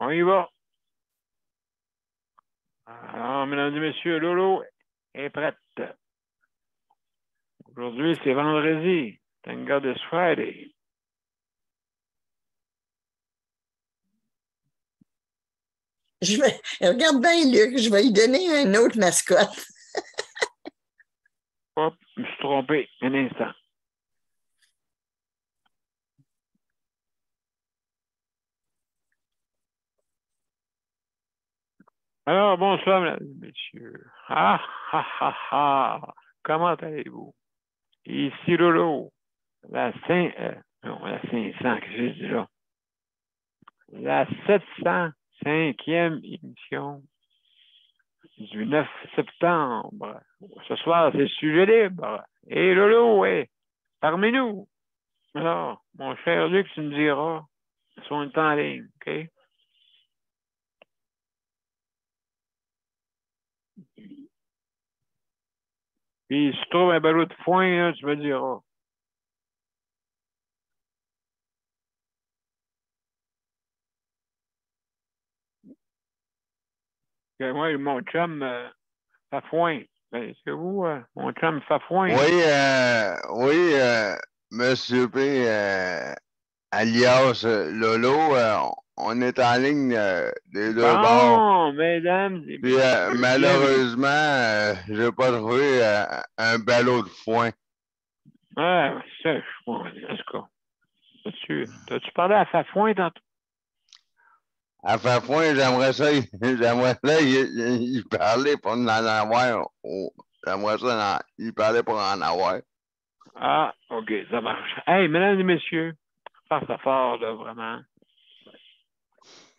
On y va. Alors, mesdames et messieurs, Lolo est prête. Aujourd'hui, c'est vendredi. Thank God it's Friday. Regarde bien, Luc, je vais lui donner un autre mascotte. Hop, je me suis trompé. Un instant. Alors, bonsoir, mesdames et messieurs. Ah, ah, ah, ah. Comment allez-vous? Ici Lolo. Non, la 500, que j'ai dit là. La 705e émission du 9 septembre. Ce soir, c'est sujet libre. Et Lolo est parmi nous. Alors, mon cher Luc, tu me diras son temps en ligne, OK? Puis, si tu trouves un ballot de foin, là, tu me diras. Que moi, mon chum, Fafouin. Ben, c'est vous, mon chum Fafouin? Oui, oui, Monsieur P, alias Lolo, on est en ligne des deux bords. Bon, mesdames et Puis messieurs, bienvenue. malheureusement, j'ai pas trouvé un ballot de foin. Ah, ça, je suis pas, en tout cas. T'as-tu parlé à Fafouin tantôt? À faire foin, j'aimerais ça, j'aimerais ça y parler pour en avoir. J'aimerais ça y parler pour en avoir. Ah, OK, ça marche. Hey, mesdames et messieurs, faire ça fort, là, vraiment.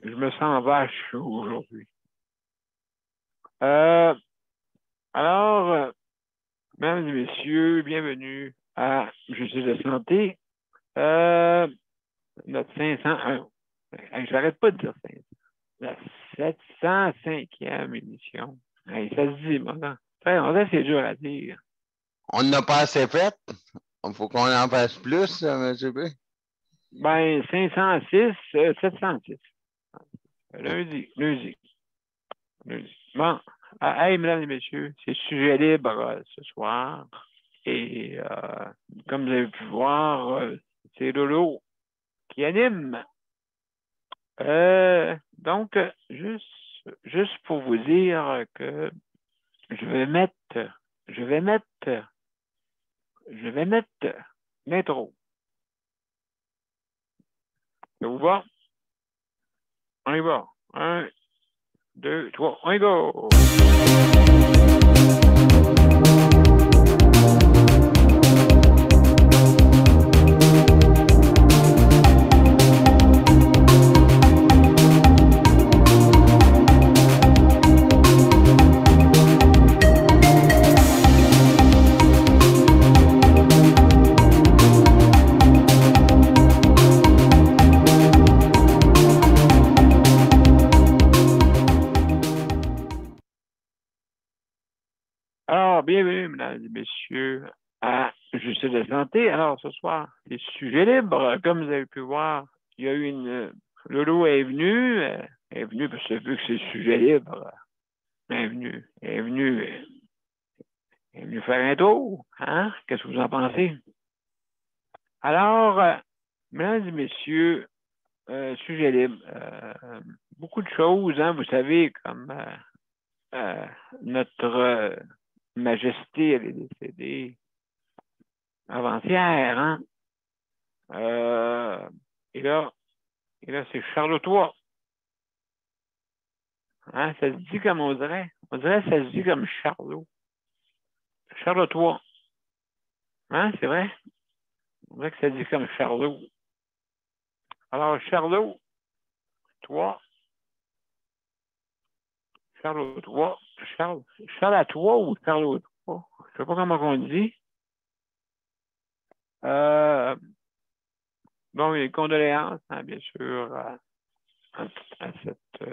Je me sens vache aujourd'hui. Alors, mesdames et messieurs, bienvenue à Justice de santé. Notre 501. Hey, j'arrête pas de dire 500. La 705e émission. Hey, ça se dit, moi, là. On dirait que c'est dur à dire. On n'a pas assez fait. Il faut qu'on en fasse plus, M. B. Ben, 506, 706. Lundi. Bon. Hey, mesdames et messieurs, c'est sujet libre ce soir. Et comme vous avez pu voir, c'est Lolo qui anime. Donc, juste pour vous dire que je vais mettre l'intro. Ça vous va? On y va. 1, 2, 3, on y go! Alors, bienvenue, mesdames et messieurs, à Justice de santé. Alors, ce soir, c'est sujet libre. Comme vous avez pu voir, il y a eu Lolo est venue parce que vu que c'est sujet libre, elle est venue faire un tour. Hein? Qu'est-ce que vous en pensez? Alors, mesdames et messieurs, sujet libre. Beaucoup de choses, hein, vous savez, comme notre Majesté, elle est décédée avant-hier, hein? Et là, c'est Charlotois. Hein? Ça se dit comme on dirait. On dirait que ça se dit comme Charlot. Charlotois. Hein, c'est vrai? On dirait que ça se dit comme Charlot. Alors, Charlot, toi, Charlotois, Charles à toi ou Charlotois? Je sais pas comment on dit. Bon, les condoléances, hein, bien sûr, à cette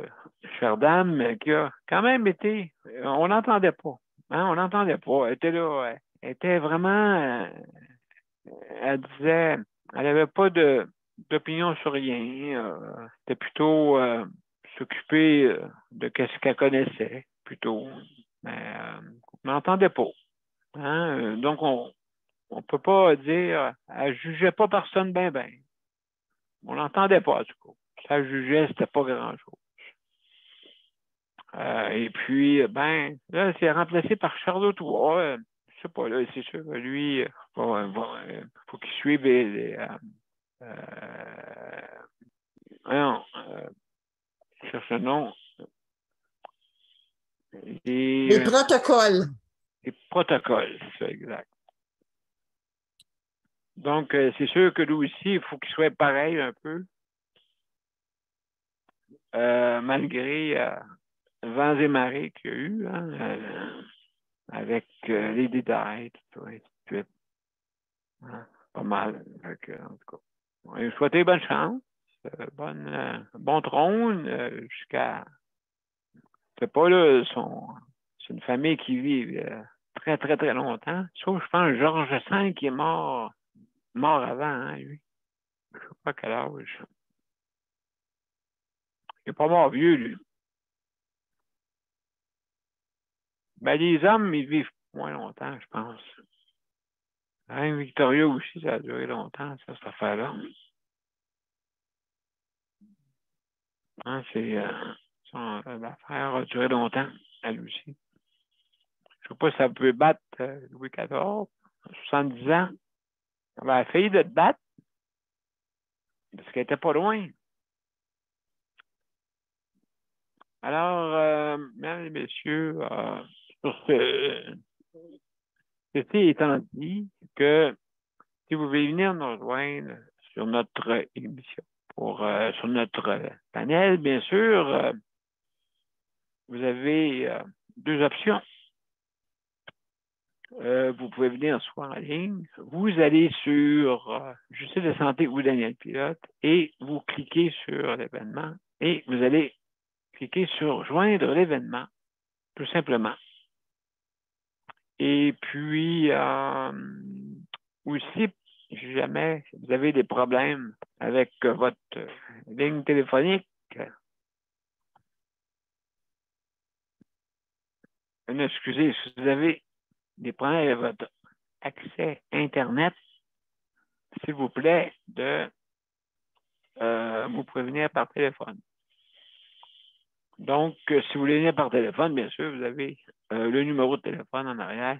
chère dame qui a quand même été, on n'entendait pas, hein, on n'entendait pas, elle était là, elle était vraiment, elle disait, Elle n'avait pas d'opinion sur rien. C'était plutôt s'occuper de ce qu'elle connaissait, plutôt. Mais on n'entendait pas. Hein? Donc, on ne peut pas dire, elle ne jugeait pas personne bien, bien. On l'entendait pas, du coup. Ça jugeait, c'était pas grand-chose. Et puis, ben, là, c'est remplacé par Charles III. Je sais pas, là, c'est sûr que lui, faut qu'il suive non, je cherche le nom. Les protocoles. Les protocoles, c'est ça, exact. Donc, c'est sûr que lui aussi, il faut qu'il soit pareil un peu, malgré vents et marées qu'il y a eu, hein, avec les détails, tout ça, et tout de suite. Hein, pas mal. Donc, en tout cas, on lui souhaiter bonne chance, bon trône, jusqu'à. C'est pas là, c'est une famille qui vit très, très, très longtemps. Sauf, je pense, Georges V qui est mort avant, hein, lui. Je sais pas quel âge. Il n'est pas mort vieux, lui. Ben, les hommes, ils vivent moins longtemps, je pense. Hein, Victoria aussi, ça a duré longtemps, ça, cette affaire-là. Hein, l'affaire a duré longtemps, elle aussi. Je sais pas si ça peut battre Louis XIV, 70 ans. Elle a failli de te battre, parce qu'elle était pas loin. Alors, mesdames et messieurs, sur ceci étant dit, que si vous voulez venir nous rejoindre sur notre émission, sur notre panel, bien sûr, vous avez deux options. Vous pouvez venir soit en ligne, vous allez sur Justice de santé ou Daniel Pilote et vous cliquez sur l'événement et vous allez cliquer sur joindre l'événement, tout simplement. Et puis, aussi, si jamais vous avez des problèmes avec votre ligne téléphonique, excusez, si vous avez des problèmes avec votre accès Internet, s'il vous plaît, de vous prévenir par téléphone. Donc, si vous voulez venir par téléphone, bien sûr, vous avez le numéro de téléphone en arrière,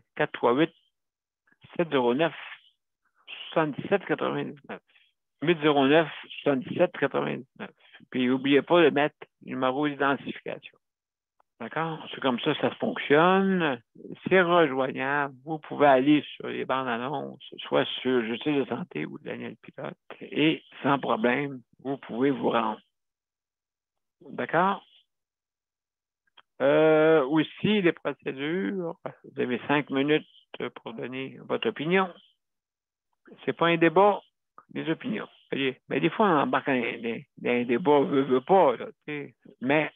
438-709-7799. 809-7799. Puis, n'oubliez pas de mettre le numéro d'identification. D'accord? C'est comme ça fonctionne. C'est rejoignable. Vous pouvez aller sur les bandes annonces, soit sur Justice de santé ou Daniel Pilote, et sans problème, vous pouvez vous rendre. D'accord? Aussi, les procédures, vous avez 5 minutes pour donner votre opinion. C'est pas un débat, des opinions. Mais des fois, on embarque dans un débat, veut pas, là, mais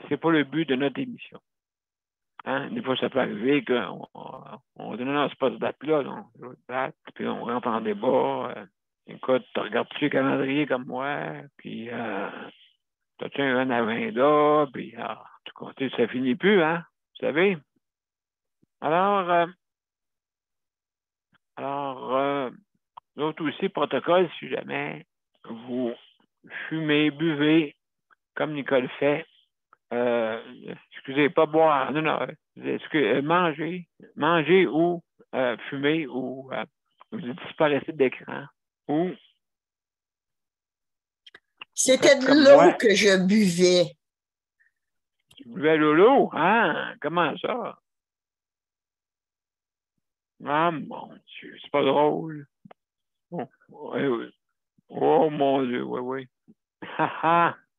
c'est pas le but de notre émission. Hein? Des fois, ça peut arriver qu'on dit non, c'est pas ce date-là, non, c'est l'autre date, puis on rentre en débat. Écoute, tu regardes-tu le calendrier comme moi, puis t'as-tu un agenda, puis tout compte, ça finit plus, hein, vous savez? Alors, l'autre aussi, protocole, si jamais vous fumez, buvez, comme Nicole fait, excusez, pas boire, non, manger ou fumer ou vous disparaissez d'écran ou C'était de comme l'eau moi, que je buvais. tu buvais l'eau, hein? Comment ça? Ah, mon Dieu, c'est pas drôle. Oh, ouais, ouais. Oh mon Dieu, oui, oui.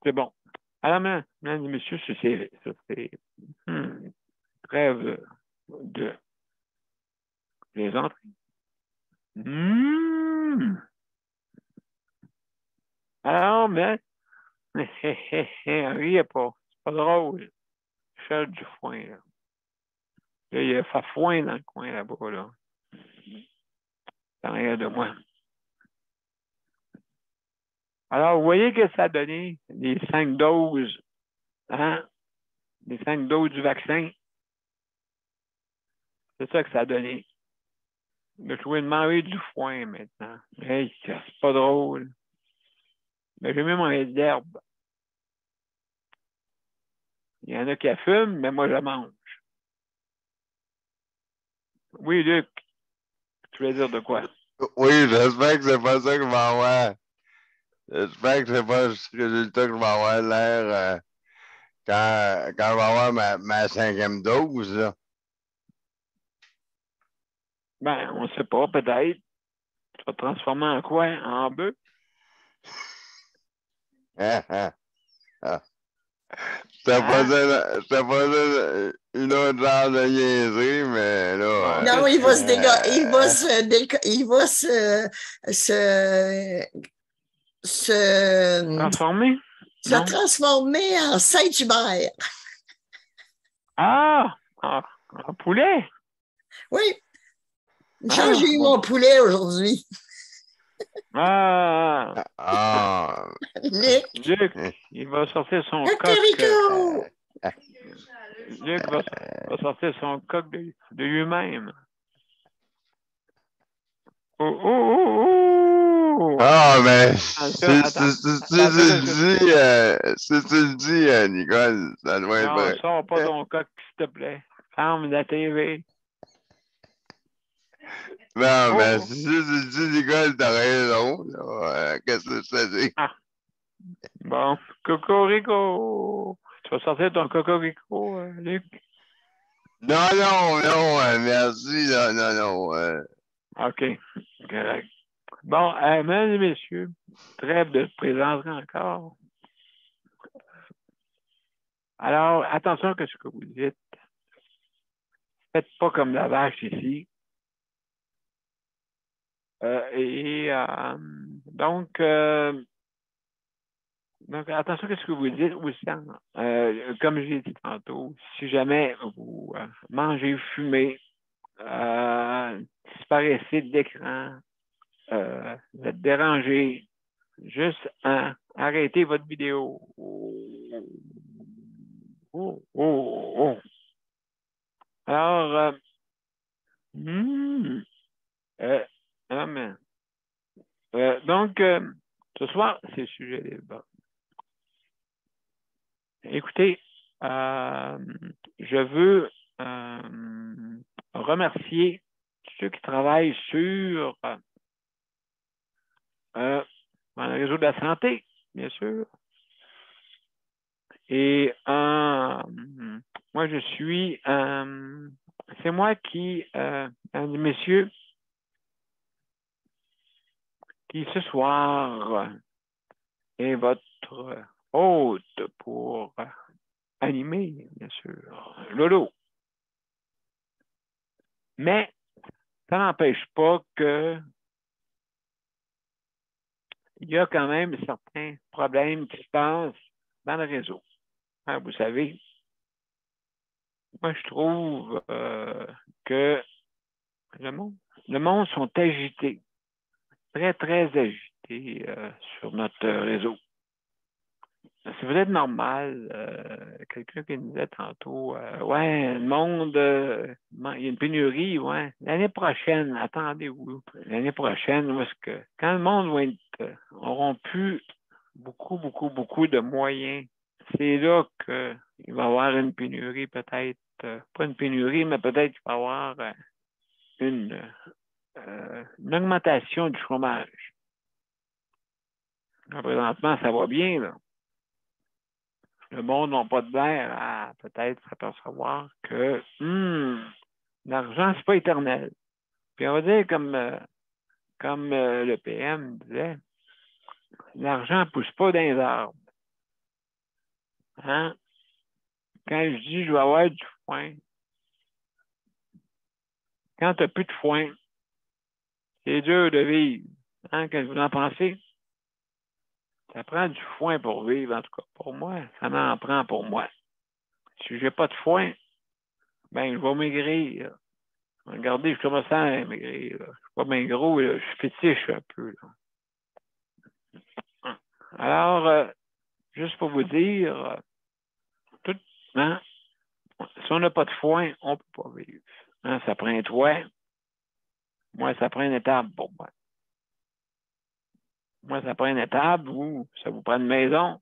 C'est bon. Alors, mesdames et messieurs, c'est trêve de les entrées. Alors, mais, riez pas. C'est pas drôle. Charles du foin, là. Là, il y a Fafouin dans le coin là-bas, là. Dans l'arrière de moi. Alors, vous voyez que ça a donné les 5 doses, hein? Les 5 doses du vaccin. C'est ça que ça a donné. Je trouvais de manger du foin maintenant. Hey, c'est pas drôle. Mais j'ai même mangé d'herbe. Il y en a qui la fument, mais moi, je la mange. Oui, Luc, tu veux dire de quoi? Oui, j'espère que c'est pas ça que je vais avoir. J'espère que c'est pas ce résultat que je vais avoir l'air quand je vais avoir ma 5e dose, là. Ben, on sait pas, peut-être. Tu vas te transformer en quoi? En bœuf? C'était pas une autre genre de niaiserie, mais là. Non, il va Transformer? se Non. transformer en Saint-Hubert. Ah! En poulet? Oui. Michel, j'ai eu mon poulet aujourd'hui. Ah! Luc. Luc, il va sortir son coq. Cocorico! Luc va sortir son coq de lui-même. Oh, oh, oh, oh! Ah, mais Attends, si tu le dis, Nicole, ça doit être non, vrai. sors pas ton coq, s'il te plaît. Ferme la TV. Non, mais Oh! si tu le dis, Nicole, t'as raison. Qu'est-ce que je te dis? Ah, bon, cocorico! Tu vas sortir ton cocorico, Luc? Non, merci, non. OK, correct. Bon, mesdames et messieurs, trêve de présenter encore. Alors, attention à ce que vous dites. Faites pas comme la vache ici. Donc, attention à ce que vous dites aussi. Comme j'ai dit tantôt, si jamais vous mangez, fumez, disparaissez de l'écran, vous êtes dérangé, juste arrêtez votre vidéo. Oh. Alors, donc, ce soir, c'est le sujet des débats. Écoutez, je veux remercier ceux qui travaillent sur le réseau de la santé, bien sûr. Et moi, je suis... c'est moi qui, messieurs, qui ce soir est votre hôte pour animer, bien sûr, Lolo. Mais ça n'empêche pas que il y a quand même certains problèmes qui se passent dans le réseau. Hein, vous savez, moi, je trouve que le monde sont agités, très, très agités sur notre réseau. C'est peut-être normal. Quelqu'un qui nous disait tantôt, ouais, le monde, il y a une pénurie, ouais. L'année prochaine, attendez-vous. L'année prochaine, parce que quand le monde auront plus beaucoup de moyens, c'est là qu'il va y avoir une pénurie, peut-être, pas une pénurie, mais peut-être qu'il va y avoir une augmentation du chômage. Là, présentement, ça va bien, là. Le monde n'a pas de l'air à peut-être s'apercevoir que l'argent, c'est pas éternel. Puis on va dire comme le PM disait, l'argent ne pousse pas dans les arbres. Hein? Quand je dis je vais avoir du foin, quand tu n'as plus de foin, c'est dur de vivre. Hein? Qu'est-ce que vous en pensez? Ça prend du foin pour vivre, en tout cas. Pour moi, ça m'en prend pour moi. Si je n'ai pas de foin, ben je vais maigrir. Regardez, je commence à maigrir. Je ne suis pas bien gros, là. Je suis fétiche un peu. Là. Alors, juste pour vous dire, tout, hein, si on n'a pas de foin, on ne peut pas vivre. Hein, ça prend un toit. Moi, ça prend une étable pour moi. Moi, ça prend une étable ou ça vous prend une maison.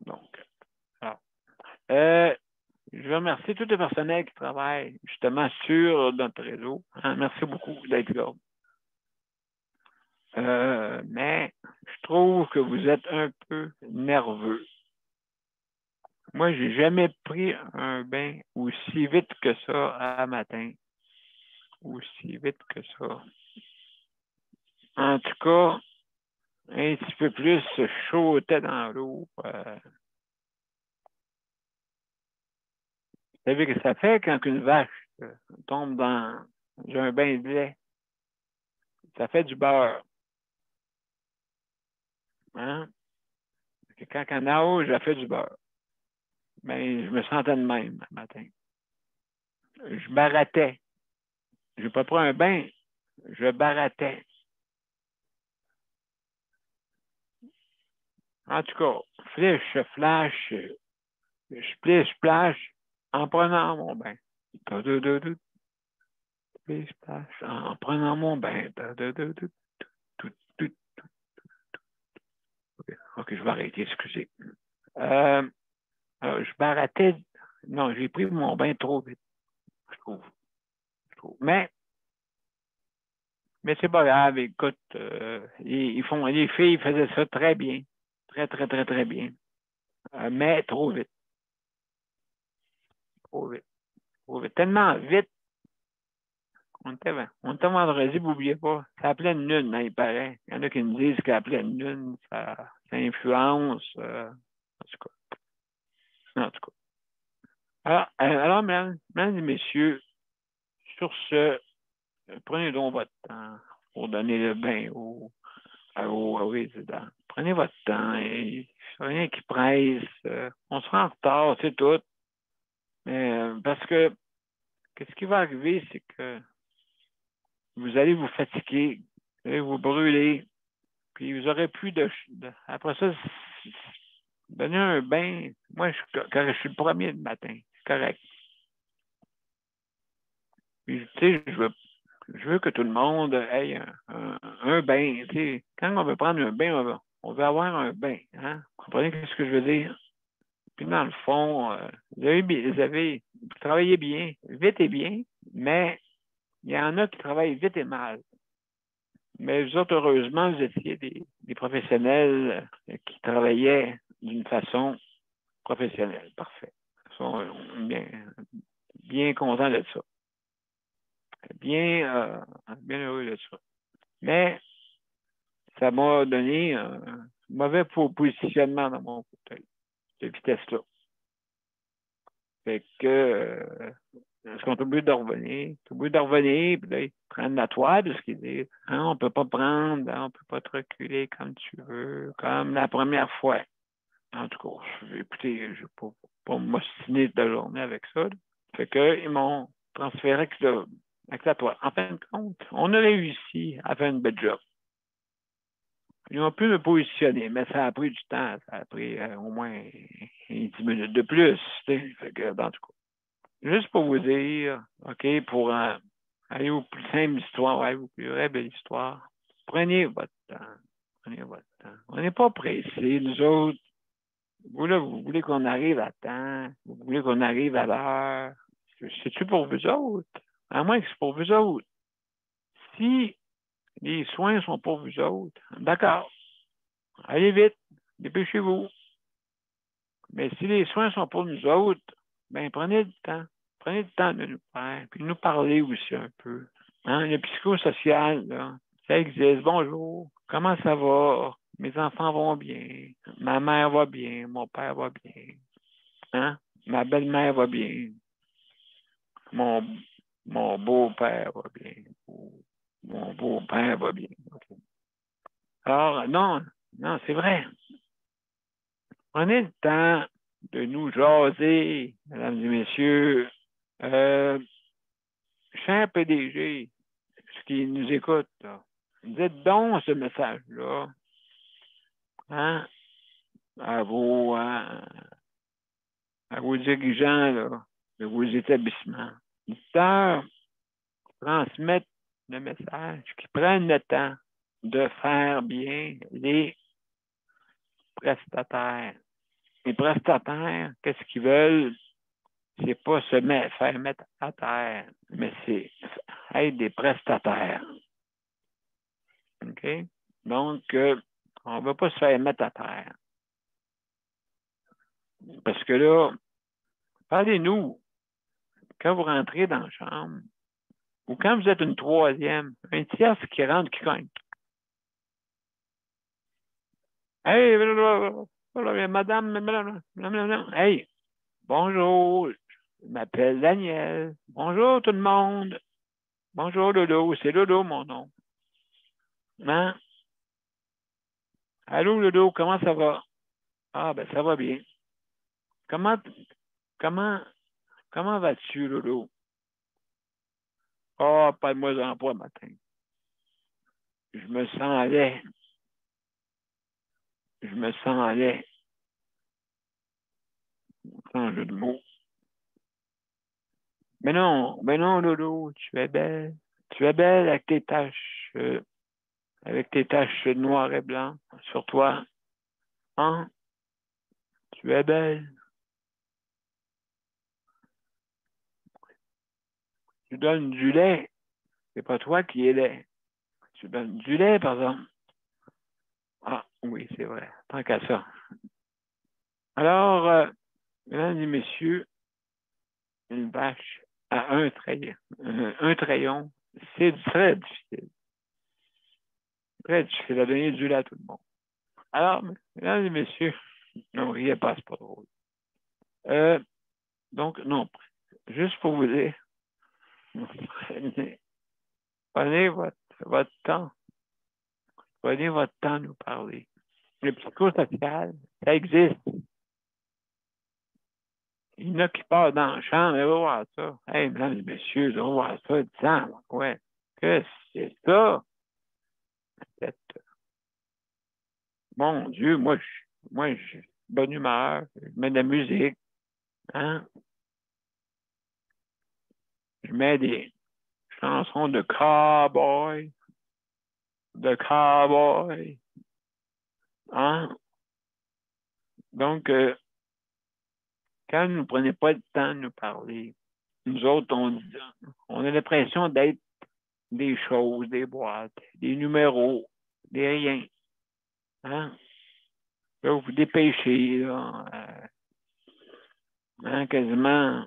Donc, alors, je veux remercier tous les personnels qui travaillent justement sur notre réseau. Hein, merci beaucoup d'être là. Mais je trouve que vous êtes un peu nerveux. Moi, j'ai jamais pris un bain aussi vite que ça à matin. Aussi vite que ça. En tout cas, un petit peu plus chaud dans l'eau. Vous savez que ça fait quand une vache tombe dans un bain de lait? Ça fait du beurre. Hein? Quand elle nage, ça fait du beurre. Mais je me sentais de même le matin. Je barattais. Je n'ai pas pris un bain, je barattais. En tout cas, flash, splash, en prenant mon bain. Splash, en prenant mon bain. OK, je vais arrêter, excusez. Je barattais. Non, j'ai pris mon bain trop vite, je trouve. Mais c'est pas grave, écoute, les filles faisaient ça très bien. Très, très, très, très bien. Mais trop vite. Trop vite. Trop vite. Tellement vite. On était vendredi, vous n'oubliez pas. Ça appelait une lune, hein, il paraît. Il y en a qui me disent qu'elle appelait une lune, ça influence. En tout cas. En tout cas. Alors mesdames et messieurs, sur ce, prenez donc votre temps pour donner le bain aux résidents. Prenez votre temps. Et rien qui presse. On sera en retard, c'est tout. Mais parce que ce qui va arriver, c'est que vous allez vous fatiguer, vous allez vous brûler, puis vous aurez plus après ça, donner un bain. Moi, quand je suis le premier le matin, c'est correct. Puis, tu sais, je veux que tout le monde ait un bain. Tu sais, quand on veut prendre un bain, on veut avoir un bain. Hein? Vous comprenez ce que je veux dire? Puis, dans le fond, vous travaillez bien, vite et bien, mais il y en a qui travaillent vite et mal. Mais vous autres, heureusement, vous étiez des professionnels qui travaillaient d'une façon professionnelle. Parfait. Ils sont bien contents de ça. Bien heureux de ça. Mais ça m'a donné un mauvais positionnement dans mon fauteuil, cette vitesse-là. Fait que est-ce qu'on est obligé de revenir? On est obligé de revenir, puis là, ils prennent la toile, parce qu'ils disent on ne peut pas prendre, on ne peut pas te reculer comme tu veux, comme la première fois. En tout cas, écoutez, je ne vais pas m'ostiner de la journée avec ça. Là. Fait qu'ils m'ont transféré avec la toile. En fin de compte, on a réussi à faire une belle job. Ils ont pu me positionner, mais ça a pris du temps. Ça a pris au moins 10 minutes de plus. Fait que, en tout cas. Juste pour vous dire, OK, pour aller aux plus simples histoires, aller aux plus vraies belles histoires, prenez votre temps. Prenez votre temps. On n'est pas pressés, nous autres. Vous voulez qu'on arrive à temps. Vous voulez qu'on arrive à l'heure. C'est-tu pour vous autres? À moins que c'est pour vous autres. Si les soins sont pour vous autres, d'accord. Allez vite. Dépêchez-vous. Mais si les soins sont pour nous autres, ben prenez le temps. Prenez le temps de nous faire, puis nous parler aussi un peu. Hein? Le psychosocial, là, ça existe. Bonjour, comment ça va? Mes enfants vont bien. Ma mère va bien. Mon père va bien. Hein? Ma belle-mère va bien. Mon beau-père va bien. Mon beau-père va bien. Okay. Alors, non, c'est vrai. Prenez le temps de nous jaser, mesdames et messieurs. Cher PDG, ce qui nous écoute, là, dites donc ce message-là hein, à vos dirigeants là, de vos établissements. Dites-leur, transmettre le message, qu'ils prennent le temps de faire bien les prestataires. Les prestataires, qu'est-ce qu'ils veulent? C'est pas faire mettre à terre, mais c'est être des prestataires. OK? Donc, on ne va pas se faire mettre à terre. Parce que là, parlez-nous, quand vous rentrez dans la chambre, ou quand vous êtes une troisième, un tierce qui rentre, qui cogne. Hey, madame, hey, bonjour, je m'appelle Daniel. Bonjour tout le monde. Bonjour Lolo, c'est Lolo mon nom. Hein? Allô Lolo, comment ça va? Ah, ben ça va bien. Comment, comment, comment vas-tu, Lolo? Ah, pas de moi en pas matin. Je me sens laid. Je me sens laid. Sans jeu de mots. Mais non, Lolo, tu es belle. Tu es belle avec tes taches noires et blancs sur toi. Hein? Tu es belle. Tu donnes du lait. C'est pas toi qui es laid. Tu donnes du lait, par exemple. Ah, oui, c'est vrai. Tant qu'à ça. Alors, mesdames et messieurs, une vache à un trayon, c'est très difficile. Très difficile à donner du lait à tout le monde. Alors, mesdames et messieurs, non, riez pas, c'est pas drôle. Donc, non, juste pour vous dire, prenez votre temps. Prenez votre temps de nous parler. Le psychosocial, ça existe. Il y en a qui partent dans la chambre, et va voir ça. Hey, mesdames et messieurs, on va voir ça, disant, ouais, que c'est ça? Mon Dieu, je suis bonne humeur, je mets de la musique, hein? Je mets des chansons de cowboy, hein? Donc, quand vous ne prenez pas le temps de nous parler, nous autres, on a l'impression d'être des choses, des boîtes, des numéros, des riens, hein? Là, vous vous dépêchez, là, hein, quasiment,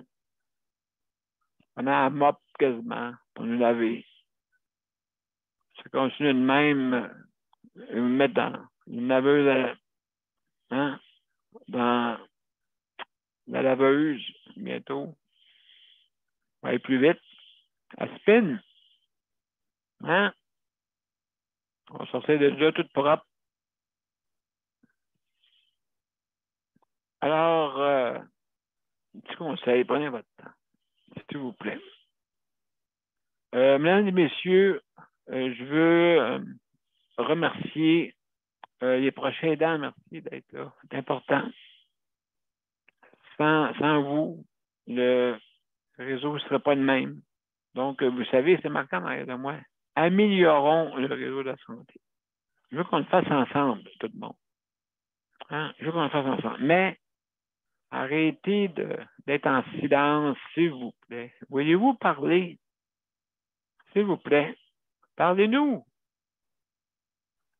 on a la mop quasiment pour nous laver. Ça continue de même, mettre dans une laveuse, hein, dans la laveuse, bientôt. On va aller plus vite. À spin, hein? On va sortir de là tout propre. Alors, petit conseil, prenez votre temps, s'il vous plaît. Mesdames et messieurs, je veux remercier les prochains aidants. Merci d'être là. C'est important. Sans vous, le réseau ne serait pas le même. Donc, vous savez, c'est marquant derrière de moi. Améliorons le réseau de la santé. Je veux qu'on le fasse ensemble, tout le monde. Hein? Je veux qu'on le fasse ensemble. Mais arrêtez d'être en silence, s'il vous plaît. Voulez-vous parler? S'il vous plaît. Parlez-nous.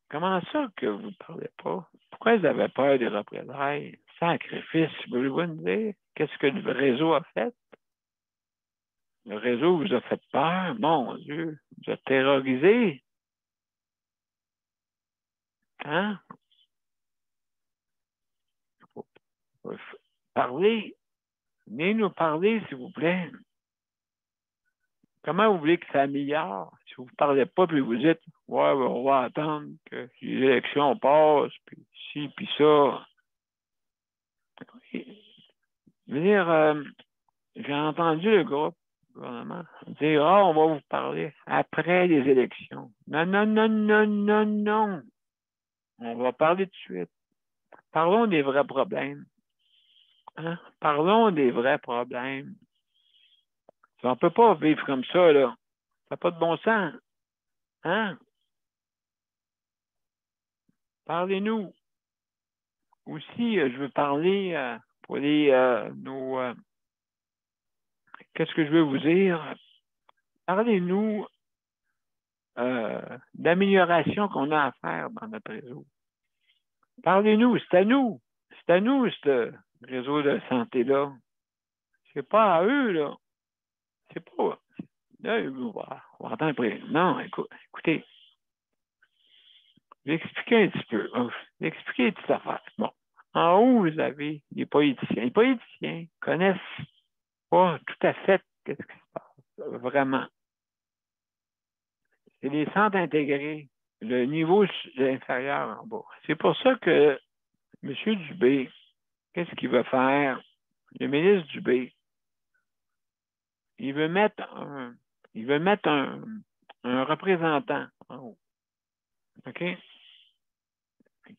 Comment ça que vous ne parlez pas? Pourquoi vous avez peur des représailles? Sacrifice, voulez-vous me dire? Qu'est-ce que le réseau a fait? Le réseau vous a fait peur, mon Dieu, vous a terrorisé. Hein? Faut parler. Venez nous parler, s'il vous plaît. Comment vous voulez que ça améliore? Si vous ne parlez pas, puis vous dites, ouais, on va attendre que les élections passent, puis ci, puis ça. Je veux dire, j'ai entendu le gouvernement dire, on va vous parler après les élections. Non, non, non, non, non, non. On va parler de suite. Parlons des vrais problèmes. Hein? Parlons des vrais problèmes. On ne peut pas vivre comme ça, là. Ça n'a pas de bon sens. Hein? Parlez-nous. Aussi, je veux parler pour qu'est-ce que je veux vous dire? Parlez-nous d'amélioration qu'on a à faire dans notre réseau. Parlez-nous, c'est à nous. C'est à nous, ce réseau de santé-là. C'est pas à eux, là. C'est pas. Là, on va attendre après. Non, écoutez. Je vais expliquer un petit peu. Je vais expliquer une petite affaire. Bon. En haut, vous avez les politiciens. Les politiciens connaissent pas tout à fait ce qui se passe. Vraiment. C'est les centres intégrés. Le niveau inférieur en bas. C'est pour ça que M. Dubé, qu'est-ce qu'il veut faire? Le ministre Dubé, il veut mettre un représentant en haut. OK?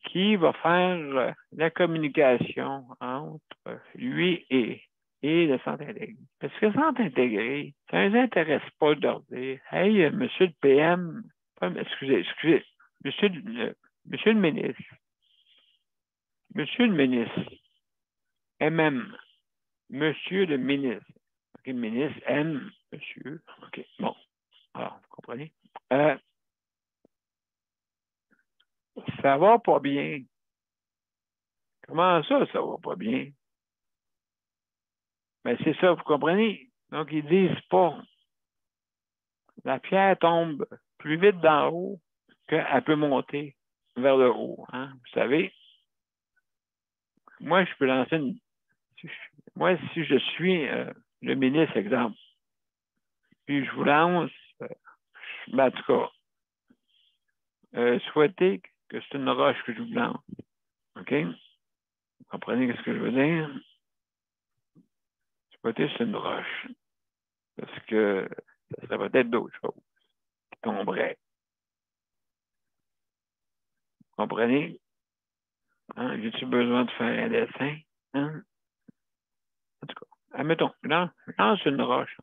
Qui va faire la communication entre lui et le centre intégré. Parce que le centre intégré, ça ne les intéresse pas de leur dire hey, monsieur le PM, excusez, monsieur le ministre, MM, monsieur le ministre. OK, le ministre M, monsieur. OK, bon. Alors, vous comprenez? Ça va pas bien. Comment ça, ça va pas bien? Ben, c'est ça, vous comprenez? Donc, ils disent pas. La pierre tombe plus vite d'en haut qu'elle peut monter vers le haut. Hein? Vous savez, moi, je peux lancer une. Moi, si je suis le ministre, exemple, puis je vous lance, en tout cas, souhaitez que c'est une roche que je vous lance. OK? Vous comprenez ce que je veux dire? Souhaitez que c'est une roche. Parce que ça serait peut-être d'autres choses qui tomberaient. Vous comprenez? Hein? J'ai-tu besoin de faire un dessin? Hein? En tout cas, admettons, lance une roche.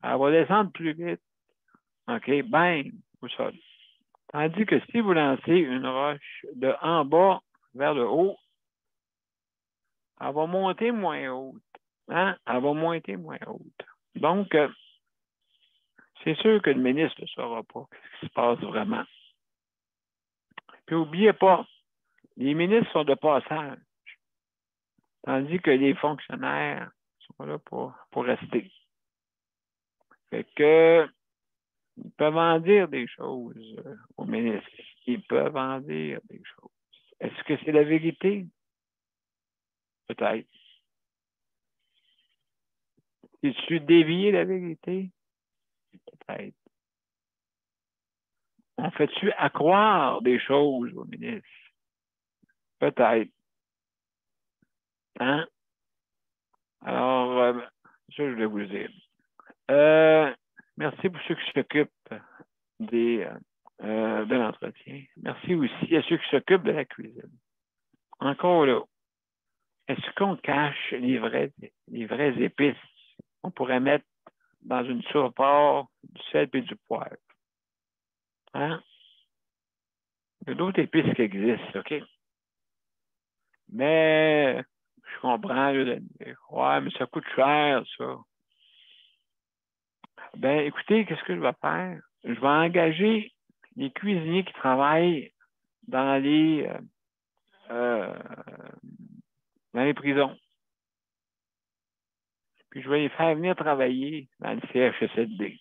Elle va descendre plus vite. OK? Bang! Au sol. Tandis que si vous lancez une roche de en bas vers le haut, elle va monter moins haute. Hein? Elle va monter moins haute. Donc, c'est sûr que le ministre ne saura pas ce qui se passe vraiment. Puis, n'oubliez pas, les ministres sont de passage, tandis que les fonctionnaires sont là pour rester. Fait que, ils peuvent en dire des choses aux ministres. Ils peuvent en dire des choses. Est-ce que c'est la vérité? Peut-être. Es-tu dévié la vérité? Peut-être. On fait-tu accroire des choses aux ministres? Peut-être. Hein? Alors, ça, je voulais vous le dire. Merci pour ceux qui s'occupent de l'entretien. Merci aussi à ceux qui s'occupent de la cuisine. Encore là, est-ce qu'on cache les vraies épices qu'on pourrait mettre dans une soupe du sel et du poivre? Hein? Il y a d'autres épices qui existent, OK? Mais je comprends, là, ouais, mais ça coûte cher, ça. Ben, écoutez, qu'est-ce que je vais faire? Je vais engager les cuisiniers qui travaillent dans les prisons. Puis je vais les faire venir travailler dans le CHSLD.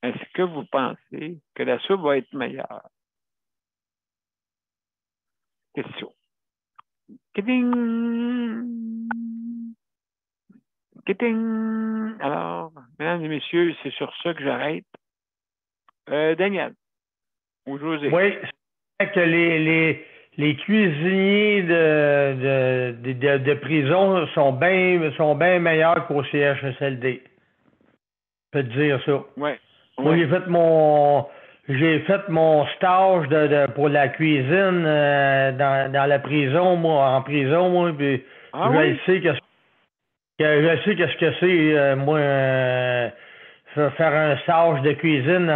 Est-ce que vous pensez que la soupe va être meilleure? Question. Kidding! Kidding! Alors, mesdames et messieurs, c'est sur ça que j'arrête. Daniel ou José. Oui, c'est vrai que les cuisiniers de prison sont bien meilleurs qu'au CHSLD. Je peux te dire ça. Ouais. Moi, j'ai fait j'ai fait mon stage pour la cuisine dans la prison, moi, en prison, moi, puis Ah oui? je sais qu'est-ce que c'est, moi, faire un stage de cuisine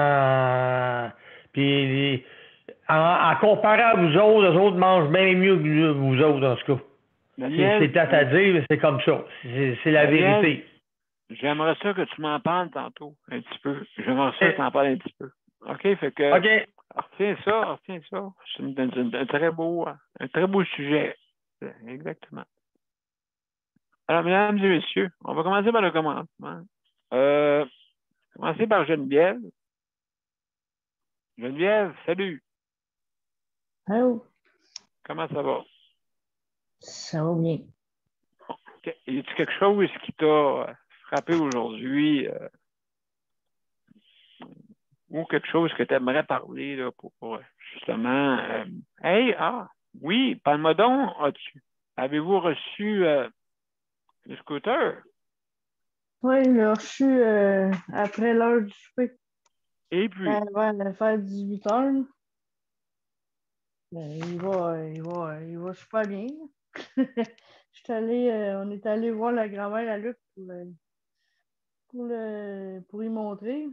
puis en comparant à vous autres, les autres mangent bien mieux que vous autres, en tout cas. C'est Daniel, plate à dire, mais c'est comme ça. C'est la Daniel, vérité. j'aimerais ça que tu m'en parles tantôt, un petit peu. J'aimerais ça que tu en parles un petit peu. OK? Fait que, OK. retiens ça, retiens ça. C'est un très beau sujet. Exactement. Alors, mesdames et messieurs, on va commencer par le commencement. Commencer par Geneviève. Geneviève, salut. Allô? Comment ça va? Ça va bien. OK. Y a-t-il quelque chose qui t'a frappé aujourd'hui ou quelque chose que tu aimerais parler là, pour, justement. Oui, parle-moi donc, avez-vous reçu le scooter? Oui, je l'ai reçu après l'heure du souper. Et puis, Avant de faire 18 heures. Ben, il va super bien. On est allé voir la grand-mère à Luc pour y montrer.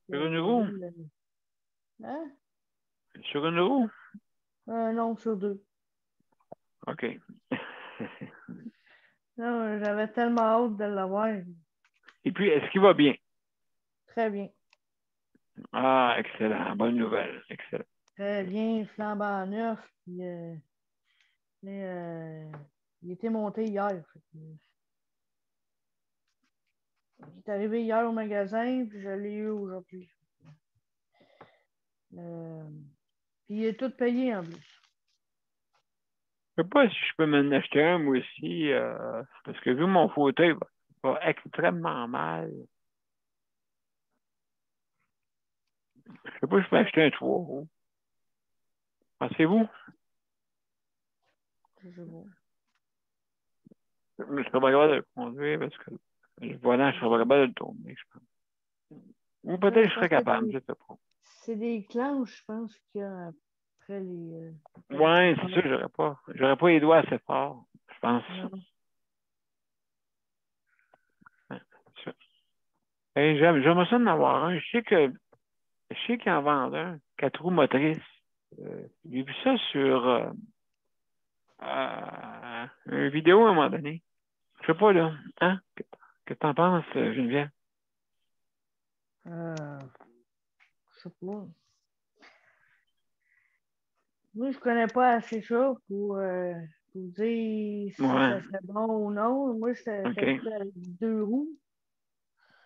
sur une roue? Hein? Sur une roue? Non, sur deux. OK. Non, j'avais tellement hâte de l'avoir. Et puis, est-ce qu'il va bien? Très bien. Ah, excellent. Bonne nouvelle. Excellent. Très bien, flambant neuf. Puis, il était monté hier. Il est arrivé hier au magasin, puis je l'ai eu aujourd'hui. Puis il est tout payé en plus. Je sais pas si je peux m'en acheter un, moi aussi, parce que vu mon fauteuil va extrêmement mal. Je sais pas si je peux acheter un 3 roues. Pensez-vous? Je sais pas. Je ne serais pas capable de le conduire parce que le volant, je serais pas capable de le tourner, je pense. Ou peut-être que je serais capable, je sais pas. C'est des clenches, je pense, qu'il y a après les. Ouais, c'est sûr, j'aurais pas les doigts assez forts, je pense. Non. Ouais, c'est ça. Et j'aimerais ça en avoir un. Je sais qu'il en vendent un, 4 roues motrices. J'ai vu ça sur une vidéo à un moment donné. Je sais pas, là. Hein? Qu'est-ce que t'en penses, Geneviève? Je sais pas. Moi, je connais pas assez ça pour dire si Ouais. ça serait bon ou non. Moi, j'étais OK. plus avec 2 roues.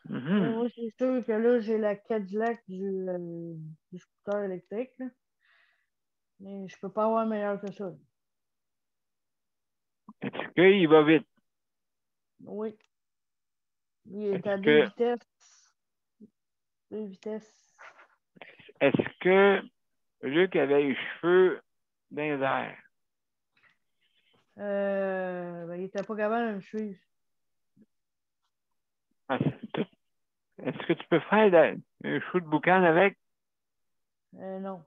Mais Mhm. moi, c'est sûr que là, j'ai la Cadillac du scooter électrique, là. Mais je peux pas avoir meilleur que ça. Est-ce qu'il va vite? Oui. Il est Est-ce à deux que, vitesses. 2 vitesses. est-ce que Luc avait les cheveux dans les airs? Ben, il était pas capable de me suivre. Ah, est-ce que tu peux faire un cheveu de boucan avec? Non.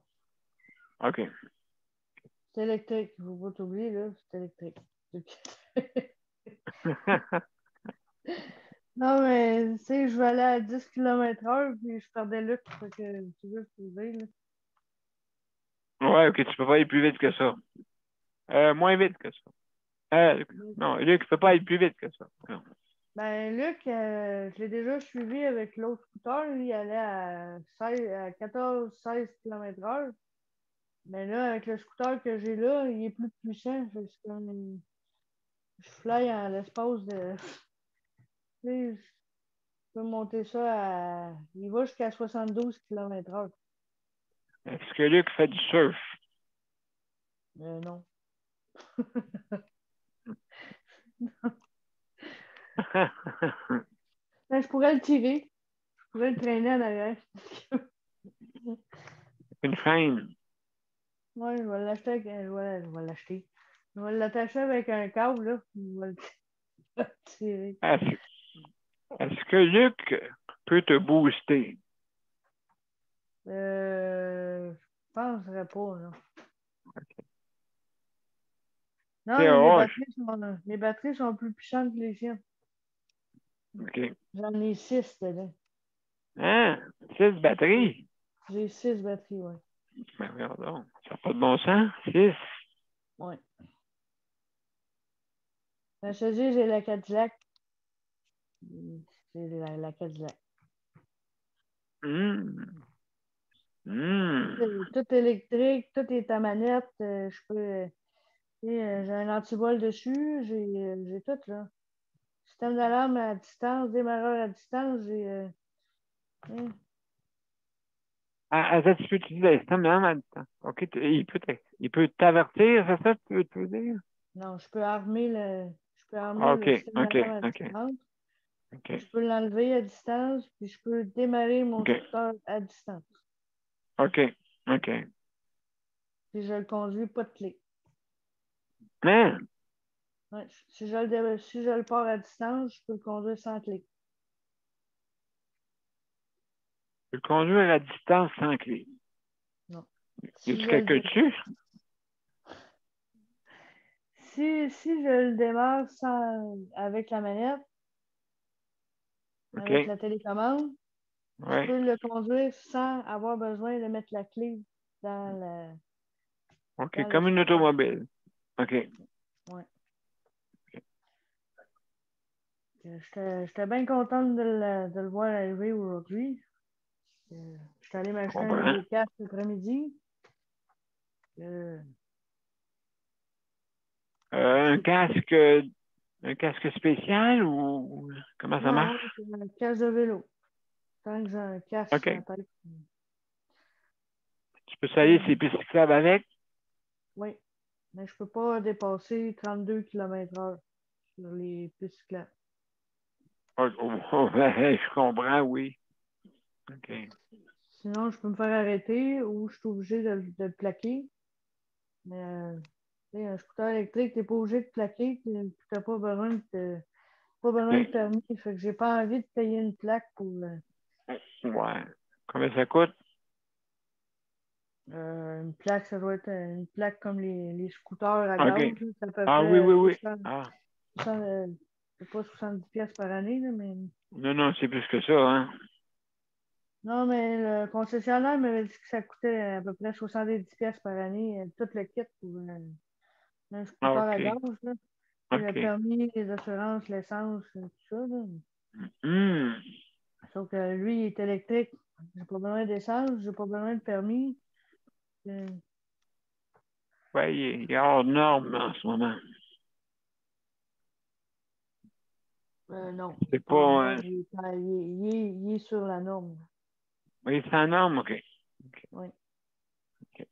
OK. C'est électrique. Il faut pas t'oublier, là. C'est électrique. Non, mais tu sais, je vais aller à 10 km/h puis je perdais Luc. Fait que tu veux trouver, là. Ouais, OK, tu peux pas aller plus vite que ça. Moins vite que ça. Non, Luc ne peut pas aller plus vite que ça. Non. Ben, Luc, je l'ai déjà suivi avec l'autre scooter. Lui, il allait à 14-16 km/h. Mais là, avec le scooter que j'ai là, il est plus puissant. Fait que c'est comme je fly en l'espace de. Tu sais, je peux monter ça à. Il va jusqu'à 72 km/h. Est-ce que Luc fait du surf? Non. Ben, je pourrais le tirer. Je pourrais le traîner en arrière. Une chaîne. Ouais, je vais l'acheter avec je vais l'acheter. Je vais l'attacher avec un câble, là. Je vais le tirer. Est-ce, est-ce que Luc peut te booster? Je penserais pas, là. OK. Non, C'est mais roche. les batteries sont plus puissantes que les chiens. OK. J'en ai 6 dedans. Hein? 6 batteries? J'ai 6 batteries, oui. Ben, regardons. Ça n'a pas de bon sens. 6. Ouais. Ben, je te dis, j'ai la Cadillac. C'est la Cadillac. Tout électrique, tout est à manette. Je peux. J'ai un antivol dessus, j'ai tout, là. Système d'alarme à distance, démarreur à distance, hein. Attends, tu peux utiliser le système en même temps. OK, il peut t'avertir, c'est ça que tu veux dire? Non, je peux armer le OK, système OK, d'alarme à OK, distance. OK, Je peux l'enlever à distance, puis je peux démarrer mon OK, scooter à distance. OK, OK. Puis je le conduis pas de clé. Mais, Ouais, si je le pars à distance, je peux le conduire sans clé. tu peux le conduire à distance sans clé. Non. Y Si a-tu je le, quelqu'un dé- dessus? si je le démarre avec la manette, OK, avec la télécommande, je ouais, peux le conduire sans avoir besoin de mettre la clé dans OK, dans le comme une scooter. automobile. OK, Ouais. J'étais bien contente de le voir arriver aujourd'hui. J'étais allé je m'acheter un comprends. nouveau casque l'après-midi. Euh, Un casque spécial ou comment ça non, marche? c'est un casque de vélo. Tant que j'ai un casque sur la OK. tête. Tu peux salir ses pistes cyclables avec? Oui, mais je peux pas dépasser 32 km/h sur les pistes cyclables. Oh, oh, oh, je comprends, oui. OK. Sinon, je peux me faire arrêter ou je suis obligé de le plaquer. Mais tu sais, un scooter électrique, tu n'es pas obligé de plaquer, tu n'as pas besoin de OK. permis. Fait que j'ai pas envie de payer une plaque pour Ouais. Combien ça coûte? une plaque, ça doit être une plaque comme les scooters à gaz, OK. là. C'est à peu Ah oui, près oui, oui. Ah. 60, c'est pas 70$ par année, là, mais. Non, non, c'est plus que ça, hein? Non, mais le concessionnaire m'avait dit que ça coûtait à peu près 70$ par année, tout le kit pour un Ah, scooter à OK. gaz, là. Et le OK. permis, les assurances, l'essence, tout ça, là. Hum. Sauf que lui, il est électrique. J'ai pas besoin d'essence, j'ai pas besoin de permis. Euh, Ouais, il est hors norme en ce moment. non, il C'est est pas hors pas... norme, il est sur la norme. oui, c'est en norme, OK. OK. Oui. OK.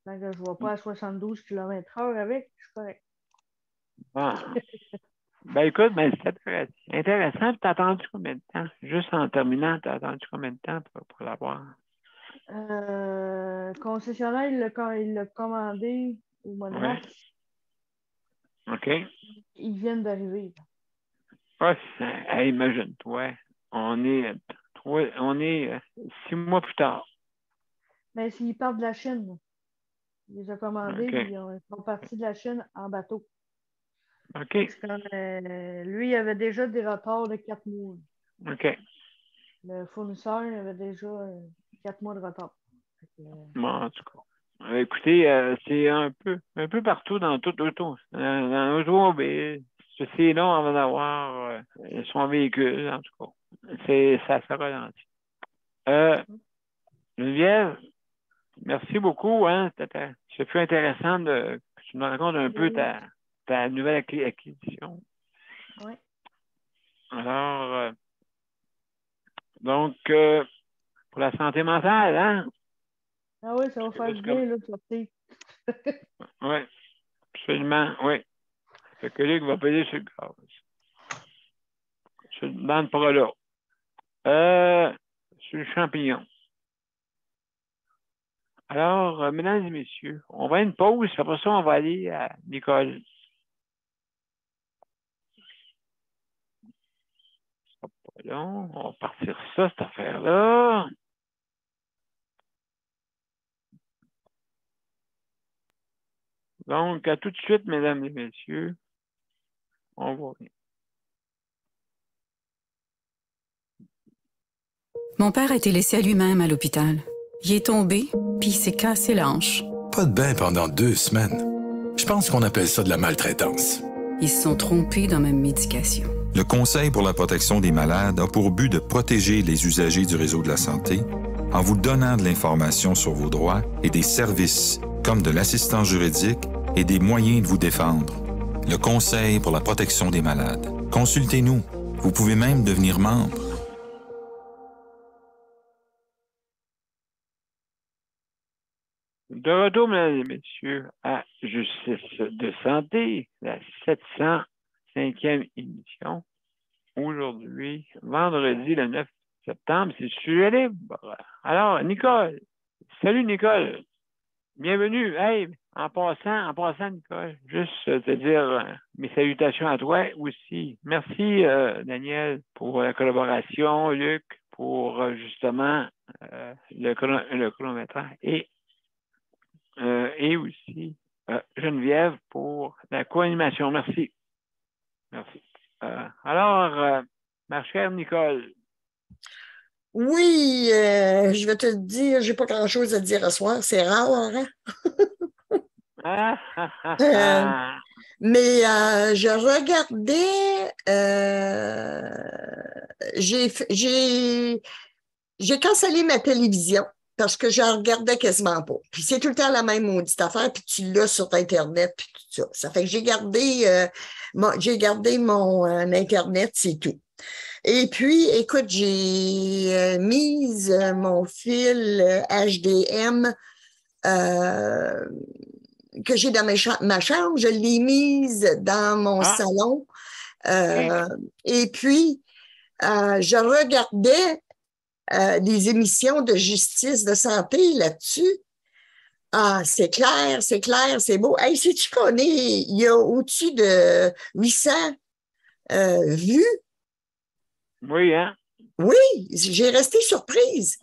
Tant que je ne vais pas à 72 km/h avec, je suis correct. Ah. Ben écoute, ben, c'est intéressant. T'as attendu combien de temps? Juste en terminant, t'as attendu combien de temps pour l'avoir? Concessionnaire, il l'a commandé au mois de Ouais. mars. OK. Ils viennent d'arriver. Ah, hey, imagine-toi, on est 6 mois plus tard. Mais s'ils partent de la Chine, il les a commandés, OK. puis ils sont partis de la Chine en bateau. OK. Fait que c'est comme, lui, il avait déjà des retards de 4 mois. OK. Le fournisseur avait déjà 4 mois de retard. Fait que, Bon, en tout cas. Écoutez, c'est un peu partout dans toute l'auto. Dans l'automobile, c'est long avant d'avoir son véhicule, en tout cas. Ça ralentit. Geneviève, merci beaucoup. Hein. C'est plus intéressant que tu nous racontes un peu ta nouvelle acquisition. oui. Alors, donc, pour la santé mentale, hein? Ah oui, ça va faire du bien, là, de sortir. Oui, absolument, oui. Fait que Luc va payer sur le gaz. Sur le banc de Prolo. Sur le champignon. Alors, mesdames et messieurs, on va à une pause, après ça, on va aller à l'école. Pas long, on va partir ça, cette affaire-là. Donc, à tout de suite, mesdames et messieurs. On va rien. Mon père a été laissé à lui-même à l'hôpital. Il est tombé, puis il s'est cassé la hanche. Pas de bain pendant 2 semaines. Je pense qu'on appelle ça de la maltraitance. Ils se sont trompés dans ma médication. Le Conseil pour la protection des malades a pour but de protéger les usagers du réseau de la santé en vous donnant de l'information sur vos droits et des services comme de l'assistance juridique et des moyens de vous défendre. Le Conseil pour la protection des malades. Consultez-nous. Vous pouvez même devenir membre. De retour, mesdames et messieurs, à Justice de santé, la 705e émission. Aujourd'hui, vendredi le 9 septembre, c'est sujet libre. Alors, Nicole. Salut, Nicole. Bienvenue. Hey, en passant, Nicole, juste te dire mes salutations à toi aussi. Merci, Daniel, pour la collaboration, Luc, pour justement le chronométrage et aussi Geneviève pour la co-animation. Merci. Merci. Alors, ma chère Nicole. Oui, je vais te le dire, j'ai pas grand-chose à dire ce soir. C'est rare, hein? Mais je regardais, j'ai cancellé ma télévision parce que je regardais quasiment pas. Puis c'est tout le temps la même maudite affaire, puis tu l'as sur Internet, puis tout ça. Ça fait que j'ai gardé mon Internet, c'est tout. Et puis, écoute, j'ai mis mon fil HDM que j'ai dans ma chambre, je l'ai mise dans mon salon. Et puis, je regardais des émissions de justice de santé là-dessus. Ah, c'est clair, c'est beau. Hey, sais-tu qu'on il y a au-dessus de 800 vues? Oui, hein? Oui, j'ai resté surprise.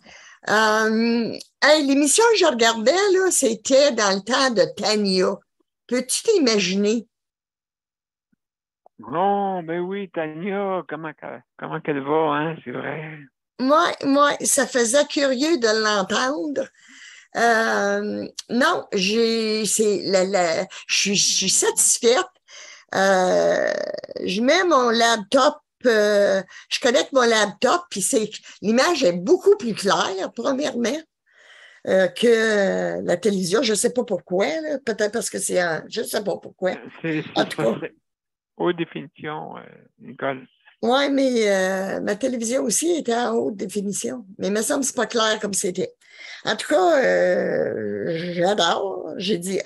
Hey, l'émission que je regardais, là, c'était dans le temps de Tania. Peux-tu t'imaginer? Non, ben oui, Tania, comment qu'elle va, hein? C'est vrai. Moi, ça faisait curieux de l'entendre. Non, je suis satisfaite. Je mets mon laptop, je connecte mon laptop, puis l'image est beaucoup plus claire, premièrement, que la télévision. Je ne sais pas pourquoi, là. Peut-être parce que je ne sais pas pourquoi. C'est haute définition, Nicole. Oui, mais ma télévision aussi était en haute définition. Mais il me semble que ce n'est pas clair comme c'était. En tout cas, j'adore. J'ai dit,